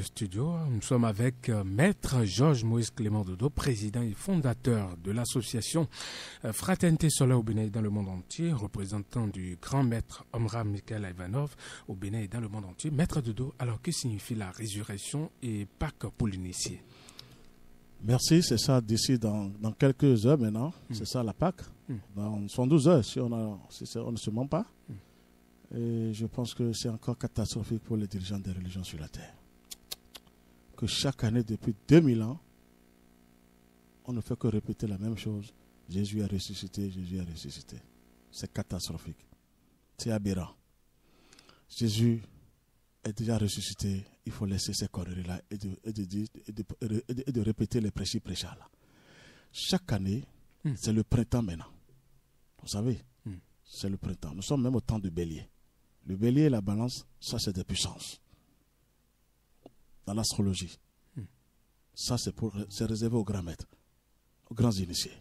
Studio. Nous sommes avec Maître Georges Moïse Clément Dodo, président et fondateur de l'association Fraternité Solaire au Bénin et dans le monde entier, représentant du grand maître Omram Michael Ivanov au Bénin et dans le monde entier. Maître Dodo, alors que signifie la résurrection et Pâques pour l'initié? Merci, c'est ça d'ici dans quelques heures maintenant, c'est ça la Pâques, dans 112 heures si on ne se ment pas. Et je pense que c'est encore catastrophique pour les dirigeants des religions sur la terre. Que chaque année, depuis 2000 ans, on ne fait que répéter la même chose. Jésus a ressuscité, Jésus a ressuscité. C'est catastrophique. C'est aberrant. Jésus est déjà ressuscité. Il faut laisser ces conneries-là et de répéter les prêchis-prêchats là. Chaque année, c'est le printemps maintenant. Vous savez, c'est le printemps. Nous sommes même au temps du bélier. Le bélier et la balance, ça c'est des puissances. Dans l'astrologie. Ça, c'est réservé aux grands maîtres, aux grands initiés.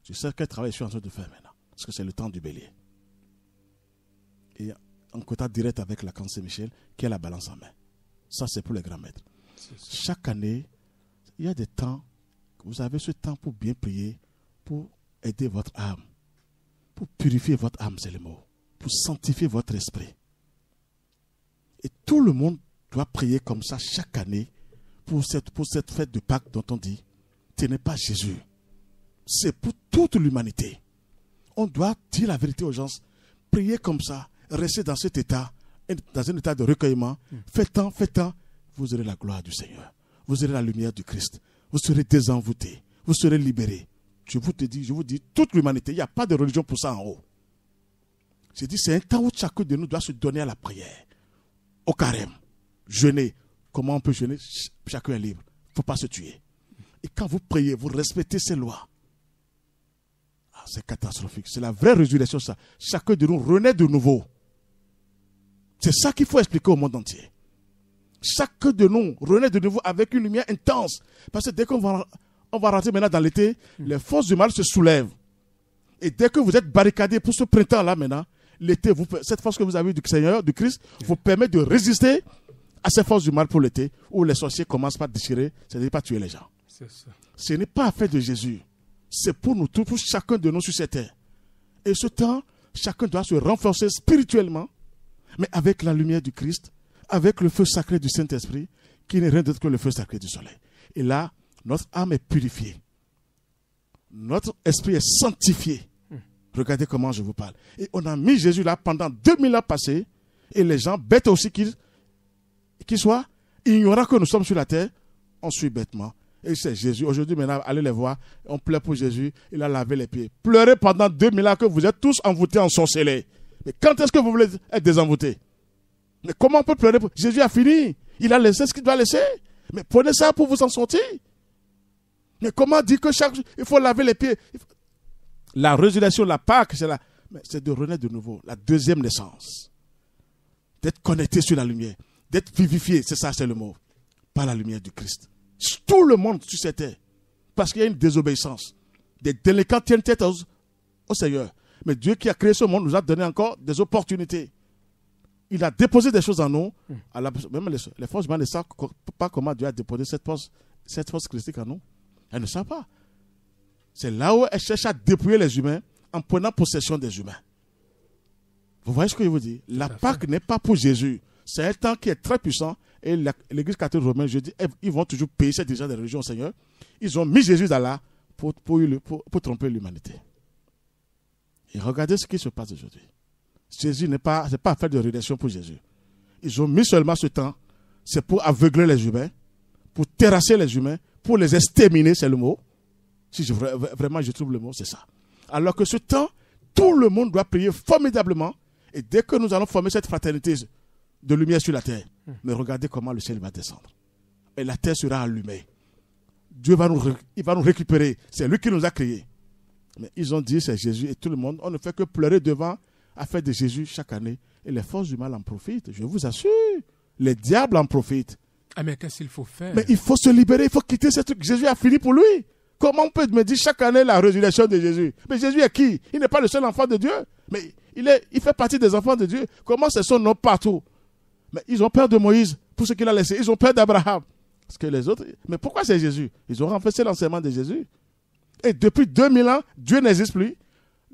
Je sais quel travail je suis en train de faire maintenant, parce que c'est le temps du bélier. Et en contact direct avec la Cancer Michel, qui a la balance en main. Ça, c'est pour les grands maîtres. Chaque année, il y a des temps, vous avez ce temps pour bien prier, pour aider votre âme, pour purifier votre âme, c'est le mot. pour sanctifier votre esprit. Et tout le monde doit prier comme ça chaque année pour cette fête de Pâques dont on dit, ce n'est pas Jésus. C'est pour toute l'humanité. On doit dire la vérité aux gens. Prier comme ça, rester dans cet état, dans un état de recueillement. Faites tant, vous aurez la gloire du Seigneur. Vous aurez la lumière du Christ. Vous serez désenvoûtés. Vous serez libérés. Je vous dis, toute l'humanité, il n'y a pas de religion pour ça en haut. J'ai dit, c'est un temps où chacun de nous doit se donner à la prière. Au carême. Jeûner. Comment on peut jeûner? Chacun est libre. Il ne faut pas se tuer. Et quand vous priez, vous respectez ces lois. Ah, c'est catastrophique. C'est la vraie résurrection, ça. Chacun de nous renaît de nouveau. C'est ça qu'il faut expliquer au monde entier. Chacun de nous renaît de nouveau avec une lumière intense. Parce que dès qu'on va rentrer maintenant dans l'été, les forces du mal se soulèvent. Et dès que vous êtes barricadés pour ce printemps-là maintenant, l'été, cette force que vous avez du Seigneur, du Christ, vous permet de résister à ces forces du mal pour l'été, où les sorciers commencent par déchirer, c'est-à-dire pas tuer les gens. C'est ça. Ce n'est pas affaire de Jésus. C'est pour nous tous, pour chacun de nous sur cette terre. Et ce temps, chacun doit se renforcer spirituellement, mais avec la lumière du Christ, avec le feu sacré du Saint-Esprit, qui n'est rien d'autre que le feu sacré du soleil. Et là, notre âme est purifiée. Notre esprit est sanctifié. Regardez comment je vous parle. Et on a mis Jésus là pendant 2000 ans passés, et les gens, bêtes aussi qu'ils soient, ignorant que nous sommes sur la terre, on suit bêtement. Et c'est Jésus. Aujourd'hui, maintenant, allez les voir. On pleure pour Jésus. Il a lavé les pieds. Pleurez pendant 2000 ans que vous êtes tous envoûtés, ensorcelés. Mais quand est-ce que vous voulez être désenvoûtés? Mais comment on peut pleurer pour... Jésus a fini. Il a laissé ce qu'il doit laisser. Mais prenez ça pour vous en sortir. Mais comment dire que chaque jour, il faut laver les pieds? La résurrection, la Pâque, c'est de renaître de nouveau. La deuxième naissance. D'être connecté sur la lumière. D'être vivifié. C'est ça, c'est le mot. Par la lumière du Christ. Tout le monde sur cette terre. Parce qu'il y a une désobéissance. Des délinquants tiennent tête au Seigneur. Mais Dieu qui a créé ce monde nous a donné encore des opportunités. Il a déposé des choses en nous. Même les forces humaines ne savent pas comment Dieu a déposé cette force christique en nous. Elles ne savent pas. C'est là où elles cherchent à dépouiller les humains en prenant possession des humains. Vous voyez ce que je vous dis? La Pâque n'est pas pour Jésus. C'est un temps qui est très puissant. Et l'Église catholique romaine, je dis, ils vont toujours payer ces dirigeants des religions au Seigneur. Ils ont mis Jésus là pour tromper l'humanité. Et regardez ce qui se passe aujourd'hui. Jésus c'est pas affaire de rédemption pour Jésus. Ils ont mis seulement ce temps, c'est pour aveugler les humains, pour terrasser les humains, pour les exterminer, c'est le mot. Si vraiment je trouve le mot, c'est ça. Alors que ce temps, tout le monde doit prier formidablement. Et dès que nous allons former cette fraternité de lumière sur la terre, mais regardez comment le ciel va descendre. Et la terre sera allumée. Dieu va nous récupérer. C'est lui qui nous a créés. Mais ils ont dit c'est Jésus et tout le monde. On ne fait que pleurer devant à faire de Jésus chaque année. Et les forces du mal en profitent. Je vous assure. Les diables en profitent. Ah mais qu'est-ce qu'il faut faire? Mais il faut se libérer. Il faut quitter ce truc. Jésus a fini pour lui. Comment on peut me dire chaque année la résurrection de Jésus? Mais Jésus est qui? Il n'est pas le seul enfant de Dieu. Mais il fait partie des enfants de Dieu. Comment c'est son nom partout? Mais ils ont peur de Moïse pour ce qu'il a laissé. Ils ont peur d'Abraham. Parce que les autres... Mais pourquoi c'est Jésus? Ils ont renversé l'enseignement de Jésus. Et depuis 2000 ans, Dieu n'existe plus.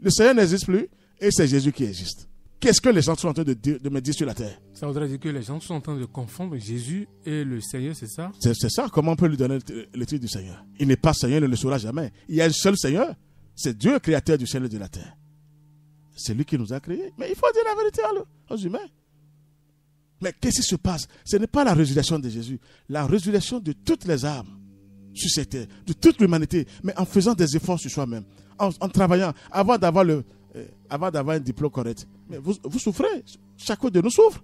Le Seigneur n'existe plus. Et c'est Jésus qui existe. Qu'est-ce que les gens sont en train de me dire sur la terre? Ça voudrait dire que les gens sont en train de confondre Jésus et le Seigneur, c'est ça? C'est ça. Comment on peut lui donner le titre du Seigneur? Il n'est pas Seigneur, il ne le sera jamais. Il y a un seul Seigneur. C'est Dieu, créateur du ciel et de la terre. C'est lui qui nous a créés. Mais il faut dire la vérité aux humains. Mais qu'est-ce qui se passe? Ce n'est pas la résurrection de Jésus. La résurrection de toutes les âmes sur cette terre, de toute l'humanité, mais en faisant des efforts sur soi-même, en travaillant, avant d'avoir un diplôme correct. Mais vous souffrez. Chacun de nous souffre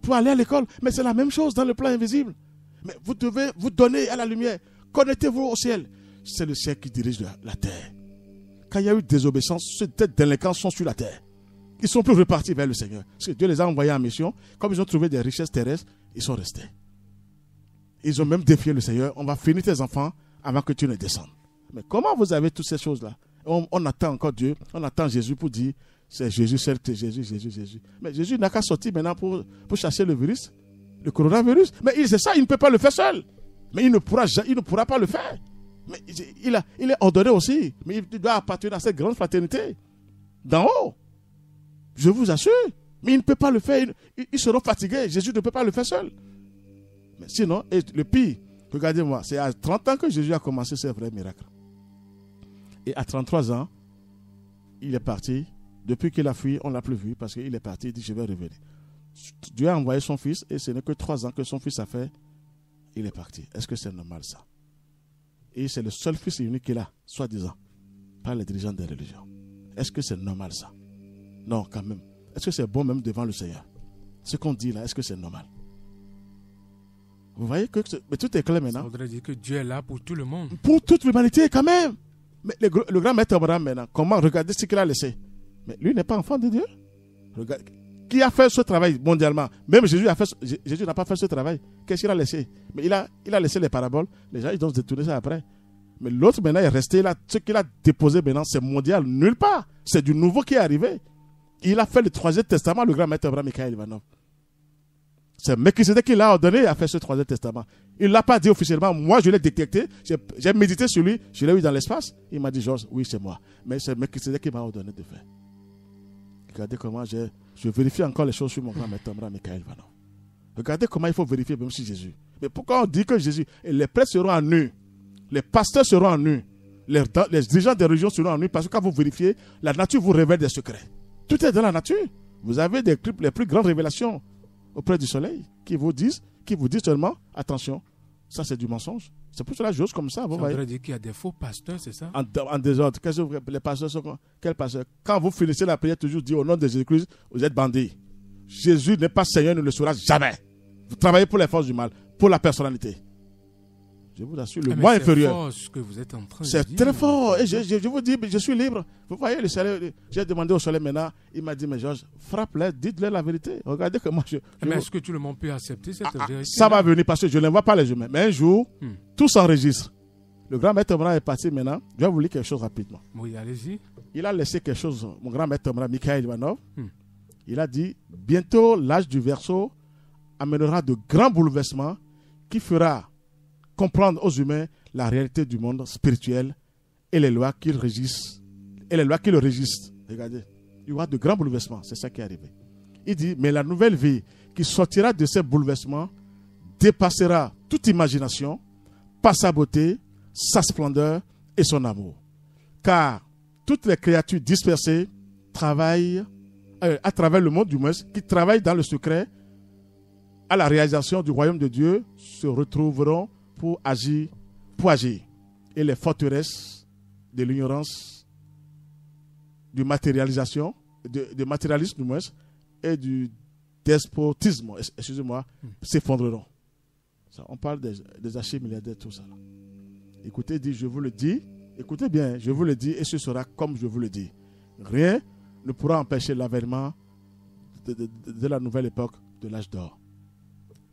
pour aller à l'école. Mais c'est la même chose dans le plan invisible. Mais vous devez vous donner à la lumière. Connectez-vous au ciel. C'est le ciel qui dirige la terre. Quand il y a eu désobéissance, ces délinquants sont sur la terre. Ils sont plus repartis vers le Seigneur. Parce que Dieu les a envoyés en mission. Comme ils ont trouvé des richesses terrestres, ils sont restés. Ils ont même défié le Seigneur. On va finir tes enfants avant que tu ne descendes. Mais comment vous avez toutes ces choses-là? On attend encore Dieu. On attend Jésus pour dire c'est Jésus, c'est Jésus, Jésus, Jésus. Mais Jésus n'a qu'à sortir maintenant pour chasser le virus, le coronavirus. Mais c'est ça, il ne peut pas le faire seul. Mais il ne pourra pas le faire. Mais il est ordonné aussi. Mais il doit appartenir à cette grande fraternité d'en haut. Je vous assure. Mais il ne peut pas le faire. Ils seront fatigués. Jésus ne peut pas le faire seul. Mais sinon, et le pire, regardez-moi, c'est à 30 ans que Jésus a commencé ses vrais miracles. Et à 33 ans, il est parti. Depuis qu'il a fui, on ne l'a plus vu parce qu'il est parti. Il dit, je vais revenir. Dieu a envoyé son fils et ce n'est que 3 ans que son fils a fait. Il est parti. Est-ce que c'est normal ça? Et c'est le seul fils unique qu'il a, soi-disant, par les dirigeants des religions. Est-ce que c'est normal ça? Non, quand même. Est-ce que c'est bon même devant le Seigneur? Ce qu'on dit là, est-ce que c'est normal? Vous voyez que mais tout est clair maintenant. Ça voudrait dire que Dieu est là pour tout le monde. Pour toute l'humanité quand même. Mais le grand maître Abraham maintenant, comment regarder ce qu'il a laissé? Mais lui n'est pas enfant de Dieu. Regarde. Qui a fait ce travail mondialement? Même Jésus n'a pas fait ce travail. Qu'est-ce qu'il a laissé? Mais il a laissé les paraboles. Les gens, ils doivent se détourner ça après. Mais l'autre maintenant est resté là. Ce qu'il a déposé maintenant, c'est mondial. Nulle part. C'est du nouveau qui est arrivé. Il a fait le 3e testament, le grand maître Abraham Michael Ivanov. C'est Melchisedec qui l'a ordonné à faire ce 3e testament. Il ne l'a pas dit officiellement. Moi, je l'ai détecté. J'ai médité sur lui. Je l'ai eu dans l'espace. Il m'a dit, Georges, oui, c'est moi. Mais c'est Melchisedec qui m'a ordonné de faire. Regardez comment je vérifie encore les choses sur mon grand maître Abraham Michael Ivanov. Regardez comment il faut vérifier même sur Jésus. Mais pourquoi on dit que Jésus, et les prêtres seront en nu, les pasteurs seront en nu, les dirigeants des religions seront en nu, parce que quand vous vérifiez, la nature vous révèle des secrets. Tout est dans la nature. Vous avez les plus grandes révélations auprès du soleil qui vous disent seulement, attention, ça c'est du mensonge. C'est pour cela j'ose comme ça. Vous voyez. Ça veut dire qu'il y a des faux pasteurs, c'est ça? En désordre. Les pasteurs sont quels pasteurs? Quand vous finissez la prière, toujours dit au nom de Jésus-Christ, vous êtes bandits. Jésus n'est pas Seigneur, ne le sera jamais. Vous travaillez pour les forces du mal, pour la personnalité. Je vous assure, le moi inférieur. C'est fort ce que vous êtes en train de dire. C'est très fort. Et je vous dis, je suis libre. Vous voyez, le soleil, j'ai demandé au soleil maintenant, il m'a dit, mais Georges, frappe-les, dites-leur la vérité. Regardez comment mais est-ce que tout le monde peut accepter cette vérité? Ça va venir parce que je ne vois pas les humains. Mais un jour, tout s'enregistre. Le grand maître Abraham est parti maintenant. Je vais vous lire quelque chose rapidement. Oui, allez-y. Il a laissé quelque chose, mon grand maître Abraham, Michael Ivanov. Il a dit, bientôt l'âge du Verseau amènera de grands bouleversements qui fera comprendre aux humains la réalité du monde spirituel et les lois qui le régissent. Regardez, il y aura de grands bouleversements. C'est ça qui est arrivé. Il dit, mais la nouvelle vie qui sortira de ces bouleversements dépassera toute imagination par sa beauté, sa splendeur et son amour. Car toutes les créatures dispersées travaillent à travers le monde du moins, qui travaillent dans le secret à la réalisation du royaume de Dieu, se retrouveront pour agir. Et les forteresses de l'ignorance, du matérialisation, de matérialisme du moins, et du despotisme, excusez-moi, s'effondreront. Ça, on parle des archi-milliardaires, tout ça. Écoutez, dit, je vous le dis, écoutez bien, je vous le dis, et ce sera comme je vous le dis. Rien ne pourra empêcher l'avènement de la nouvelle époque de l'âge d'or.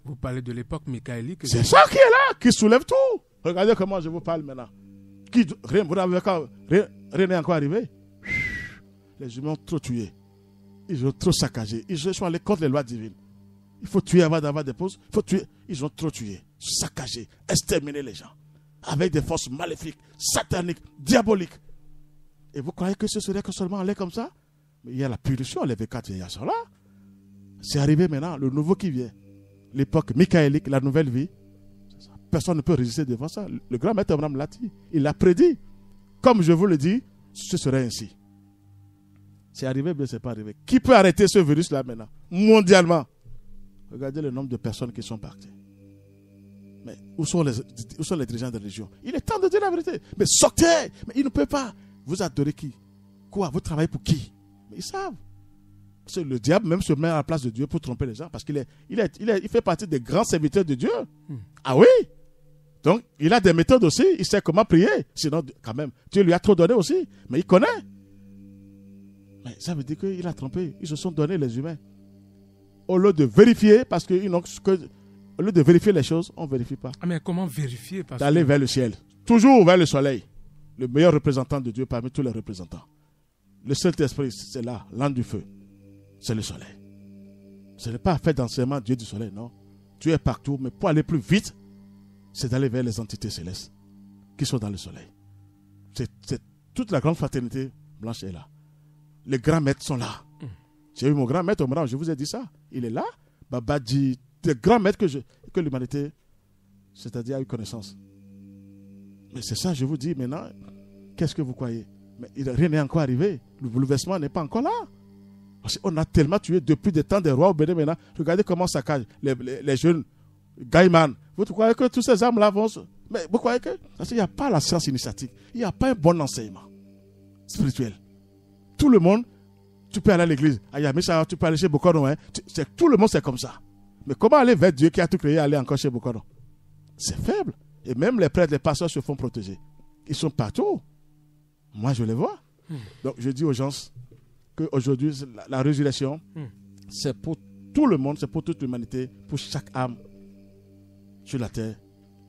Vous parlez de l'époque michaélique. C'est ça qui est là, qui soulève tout. Regardez comment je vous parle maintenant. Rien n'est encore arrivé. Les humains ont trop tué. Ils ont trop saccagé. Ils sont allés contre les lois divines. Il faut tuer avant d'avoir des pauses. Il faut tuer. Ils ont trop tué, saccagé, exterminé les gens. Avec des forces maléfiques, sataniques, diaboliques. Et vous croyez que ce serait que seulement aller comme ça? Mais il y a la punition, les V4 vieillards sont là. C'est arrivé maintenant, le nouveau qui vient. L'époque michaélique, la nouvelle vie. Personne ne peut résister devant ça. Le grand maître Abraham l'a dit. Il l'a prédit. Comme je vous le dis, ce serait ainsi. C'est arrivé, mais ce n'est pas arrivé. Qui peut arrêter ce virus-là maintenant? Mondialement. Regardez le nombre de personnes qui sont parties. Mais où sont les dirigeants de religion? Il est temps de dire la vérité. Mais sortez! Mais ils ne peuvent pas. Vous adorez qui? Quoi? Vous travaillez pour qui? Mais ils savent. Parce que le diable même se met à la place de Dieu pour tromper les gens. Parce qu'il fait partie des grands serviteurs de Dieu. Ah oui? Donc, il a des méthodes aussi. Il sait comment prier. Sinon, quand même, Dieu lui a trop donné aussi. Mais il connaît. Mais ça veut dire qu'il a trompé. Ils se sont donnés, les humains. Au lieu de vérifier, parce qu'ils n'ont que... Au lieu de vérifier les choses, on ne vérifie pas. Ah, mais comment vérifier? D'aller vers le ciel. Toujours vers le soleil. Le meilleur représentant de Dieu parmi tous les représentants. Le Saint-Esprit, c'est là, l'âne du feu. C'est le soleil. Ce n'est pas fait d'enseignement Dieu du soleil, non. Dieu est partout, mais pour aller plus vite, c'est d'aller vers les entités célestes qui sont dans le soleil. C'est toute la grande fraternité blanche est là. Les grands maîtres sont là. J'ai eu mon grand maître, je vous ai dit ça. Il est là. Baba dit, des grands maîtres que l'humanité, c'est-à-dire, a eu connaissance. Mais c'est ça, je vous dis maintenant, qu'est-ce que vous croyez? Mais rien n'est encore arrivé. Le bouleversement n'est pas encore là. Parce qu'on a tellement tué depuis des temps des rois au Bénin maintenant. Regardez comment ça cache les jeunes Gaïman. Vous croyez que tous ces âmes-là vont se... Mais vous croyez que... Parce qu'il n'y a pas la science initiatique. Il n'y a pas un bon enseignement spirituel. Tout le monde, tu peux aller à l'église. Tu peux aller chez Bokono. Hein. Tout le monde, c'est comme ça. Mais comment aller vers Dieu qui a tout créé, aller encore chez Bokono? C'est faible. Et même les prêtres, les pasteurs se font protéger. Ils sont partout. Moi, je les vois. Donc, je dis aux gens qu'aujourd'hui, la résurrection, c'est pour tout le monde, c'est pour toute l'humanité, pour chaque âme sur la terre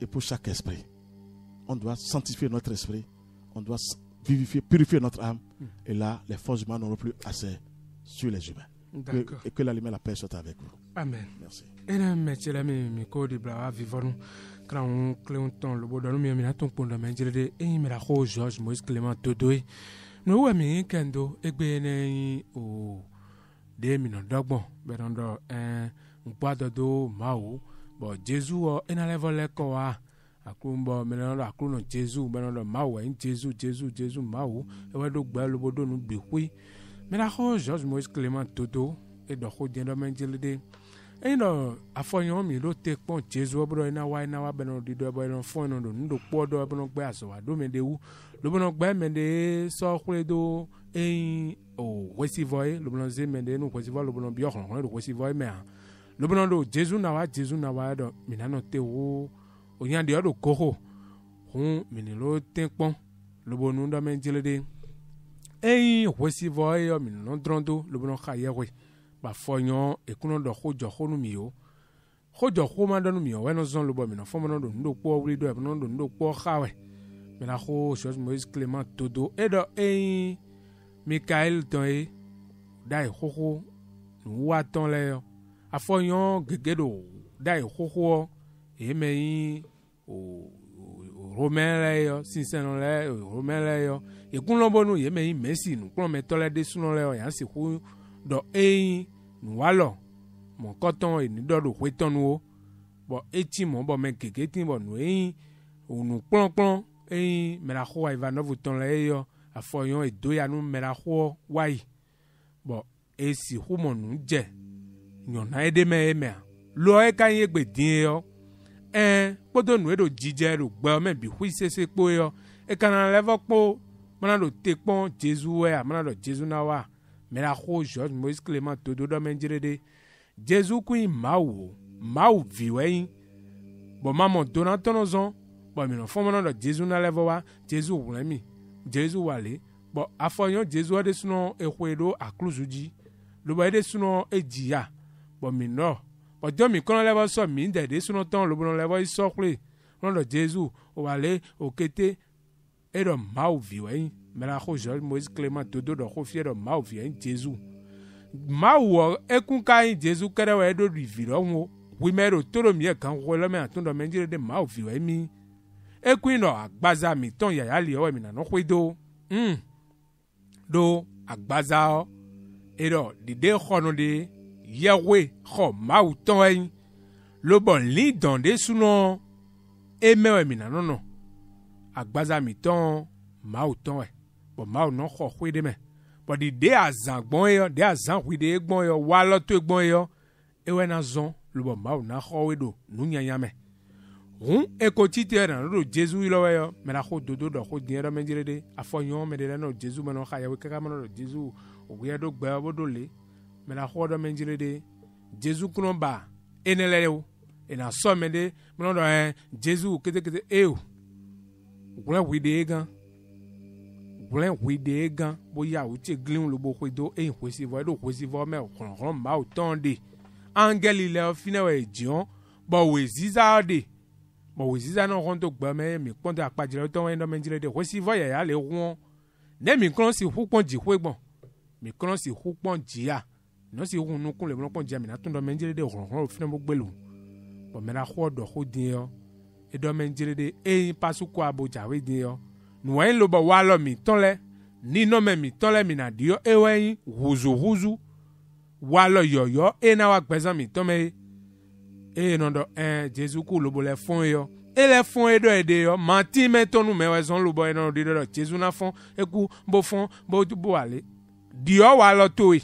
et pour chaque esprit. On doit sanctifier notre esprit. On doit vivifier, purifier notre âme. Et là, les forces humaines n'auront plus assez sur les humains. Et que la lumière, la paix soit avec vous. Amen. Merci. Et là, monsieur l'ami, code bla vivons quand on cléonton le beau dans le mien, ton pont de main, et il me la rose Georges Moïse Clément Todoy. Nous avons kendo egbe o 2 minutes d'agbo berando un boîte do mau bo Jésus o enale vole ko wa akumbo melando akuno Jésus berando mau en Jésus mau e wa do gba lobo do nu bihui me la ho Georges Moïse Clément Todo e do ho dien do menjelede e no afonyo mi lo te pon Jésus obro ina wa berando di do bo no fon no ndo po do bo no gba aso wa do me de wu le bon gbe mende so khledo e o wesivoy le bon ze mende no wesivoy le bon bior le wesivoy me le bon do Jésus na wa do minano te wo o yan de do koko hun minilo tenpon le bon ndo menjele de e wesivoy o minno drondo le bon khayewe ba fonyon e kuno do khojo khonu miyo khojo khoma do miyo we no zon le bon minno fo mo do ndo po wri do e no ndo po khawe mais la chose Moïse Clément Todo et de Michael Toye dai khoko wa ton le afonyon gegedo dai khoko e mei o Romain le sincèrement le Romain le e kunlombo nu ye mei Messi nu kun me tole de suno le ya se ku do nu walo mon coton e ni do do weton nu bo eti mo bo me gegeti bo nu o nu plon me la khoa Ivanov ton le yo afoyon e do ya nu me la kho wai bo e si hu mo nu je nyon na ede me lo e kan ye gbe din yo podo nu e do jije ro gbe me bi hu sese po yo e kan na levo po mana do te pon Jésus e mana do Jésus na wa me la kho Georges Moïse Clément Todo do menjirede Jésus ku mau viwe bo maman donaton zon bon mais non faut maintenant de Jésus na level wa Jésus wulemi Jésus wale bon afonyon Jésus de suno ehwedo akluzuji lo ba de suno ejia bon mais non bon do mi kon level so mi de suno ton lo bon level so kle non de Jésus o wale o kete e do mau viwe mais la ko Georges Moïse Clément Todo do ko fier do mau viwe Jésus mau e kun kai Jésus kere wa do riviro wo wi mero toro mi e kan wo lo me atun do menjire de mau viwe mi ekwino agbaza mi ton yaya li o mi na no kwedo do agbaza o ero dide khono de yewe kho mau ton en lo bon li don de suno emewe mi na no agbaza mi ton mau ton bo mau no kho kwede me bo dide azan gbon yo de azan kwide gbon yo wa lo to gbon yo ewe na zon lo bon mau na kho wedo nu nyanya me ekotite na ro Jésus lo yo me la kho dodo do kho dinero menjire de afonyon me de no Jésus me no khaya we kaka no Jésus o gbe do gbe obodo le me la kho do menjire de Jésus kuno ba enele o ena so me de me no do Jésus kete o glen wi de gan boya o ti glin lo bo kwedo kwesi vo me o ma o ton de angeli le fina we jion bo we ziza de bon wiziza no ronto gba me mi ponte apajire to wen do menjire de wo si voya ya le won ne mi kron si hu pon ji hwegbon mi kron si hu pon ji ya no si hu nu kun le pon ji mi na tun do menjire de ron fina mo gbelu bon me la ho do ho din yo e do menjire de pasuko aboja we din yo nu wen lo bo wa lo mi ton le ni no me mi ton le mi na dio e wen huzu walo yoyo e na wa gbezan mi to me e no do Jésus ku lobo le fon yo e le fon e do ede yo manti me tonu me we zon lobo e no do Jésus na fon e ku bo fon bo ale di yo wa lo to e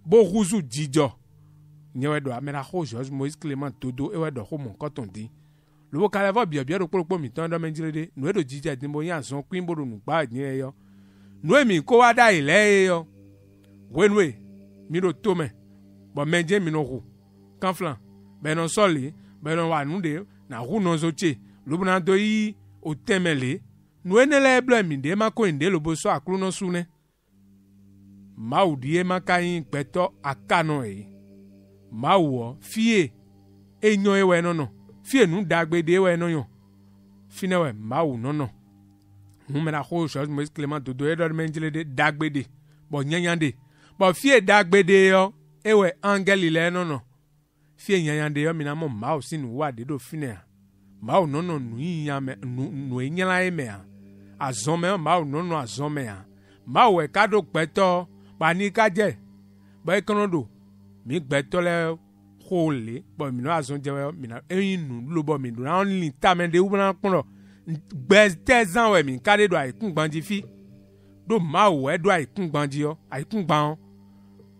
bo ruzu dijo nyewe do amena ho George Moïse Clément Dodo e we do ho mon koton di lobo kale vo bia do polopolo mi ton do menjilede no e do jije din bo yan zon kwin bo do nu gba ni e yo no e mi ko wa da ile e yo wenwe mi do to me bo menje mi no ru kanflan ben non soli ben non wa nunde na ru non zoche lobo na do yi o temele no e ne le blo mi de ma ko inde lobo so akru no sune maudie makayin peto akano e mawo fie enyo ewe no fie nu dagbede ewe no yo finewe mawu no mena ho George Moïse Clément Dodo e do menjile de dagbede bo nyanyande bo fie dagbede yo ewe angel ile no fie nyanyande yo mina mo mawu sinu wa de do fine mawu no nu yame nu enyala eme azome mawu no azome mawu e kado peto bani kaje ba ekonodo mi gbeto le hole bo mi no azon je mi na eyinu lo bo mi do na only time de u na pon gbe tezan we mi kade do aikun gbanji fi do ma wo e do aikun gbanji yo aikun gban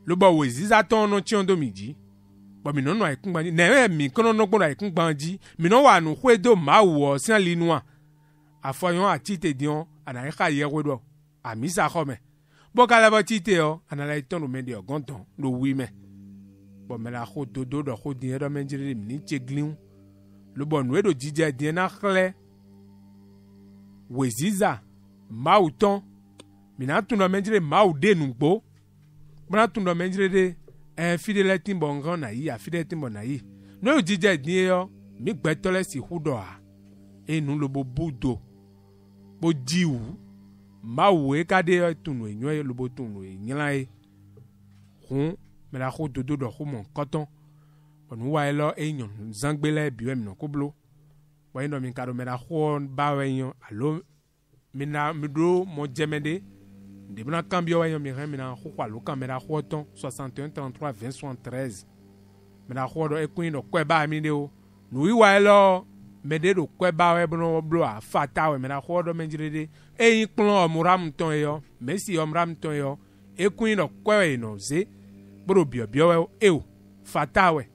lo bo we ziza ton no ti on do mi ji bo mi no aikun gbanji na mi kono no gbon aikun gbanji mi no wa nu hwe do ma wo sian linua afoyon ati te dion ana e ka ye we do amisa khome bo kala ba tite yo anala iton no mendi ogonton no wi me bo me la ho dodo do ho din do menjiri mi ni cheglin lo bo nu e do jije din na khle weziza mauton mi na tun do menjiri mau de nu gbo mo na tun do menjiri de fidelity bo ngan na yi fidelity bo na yi no jije din yo mi gbetole si hudo a enu lo bo budo bo jiwu mawe kade tunu enyo lobo tunu enyla hun me la ho dodo do ho mon koton onu wa elo enyon zangbele biwe mi no kublo wa ndo mi kado me la ho ba wenyo alo mi na mi do mo jemede de bna cambio wa mi re mi na ho kwa lo kan me la ho ton 61 33 20 73 me la ho do ekun do kwe ba mi de o nu wa elo mede do kwe ba we bno blo a fata we me na ho do menjirede eyin klon omuram ton yo mesi omram ton yo ekun no kwe no ze bro bio we e fata we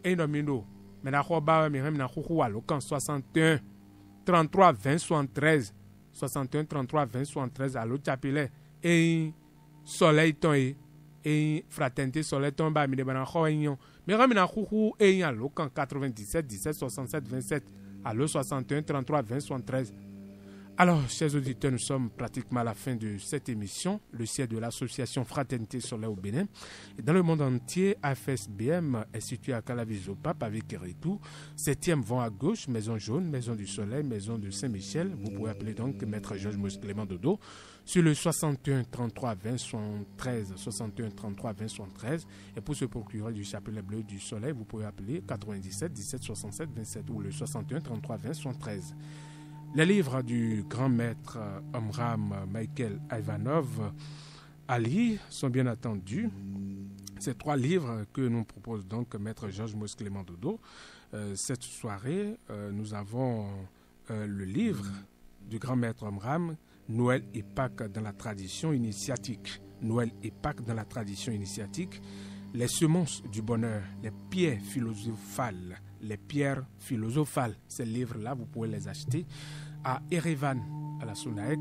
eno mi do me na ho ba we mi na ho wa lo kan 61 33 20 73 61 33 20 73 alo chapile eyin soleil ton eyin fraternité soleil ton ba mi de bana ho eyin mais ramina khoukhou et allo quand 97 17 67 27 allo 61 33 20 73. Alors, chers auditeurs, nous sommes pratiquement à la fin de cette émission, le siège de l'association Fraternité Solaire au Bénin. Et dans le monde entier, AFSBM est situé à Calavizo-Pape avec Kérétou. 7e vont à gauche, Maison Jaune, Maison du Soleil, Maison de Saint-Michel. Vous pouvez appeler donc Maître George Moïse Clément Dodo sur le 61 33 20 73, 61 33 20 73. Et pour se procurer du chapelet bleu du Soleil, vous pouvez appeler 97 17 67 27 ou le 61 33 20 73. Les livres du grand maître Omram Michael Ivanov à lire sont bien attendus. Ces 3 livres que nous propose donc maître George Moïse Clément Dodo. Cette soirée, nous avons le livre du grand maître Omram, Noël et Pâques dans la tradition initiatique. Noël et Pâques dans la tradition initiatique. Les semences du bonheur, les pierres philosophales. Les pierres philosophales. Ces livres-là, vous pouvez les acheter à Erevan, à la Sonaec,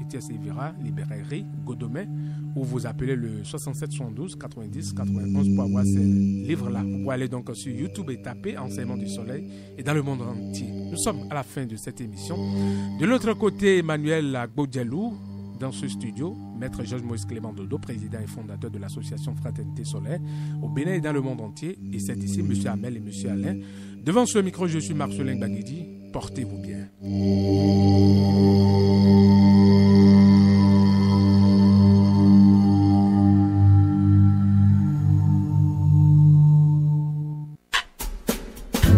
Etienne Evira, Librairie, Godomé, ou vous appelez le 67 72 90 91 pour avoir ces livres-là. Vous pouvez aller donc sur YouTube et taper Enseignement du Soleil et dans le monde entier. Nous sommes à la fin de cette émission. De l'autre côté, Emmanuel Gbodjelou, dans ce studio, maître George Moïse Clément Dodo, président et fondateur de l'association Fraternité Solaire au Bénin et dans le monde entier. Et c'est ici M. Hamel et M. Alain. Devant ce micro, je suis Marcelin Baguidi. Portez-vous bien.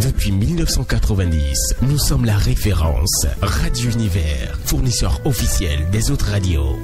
Depuis 1990, nous sommes la référence Radio Univers, fournisseur officiel des autres radios.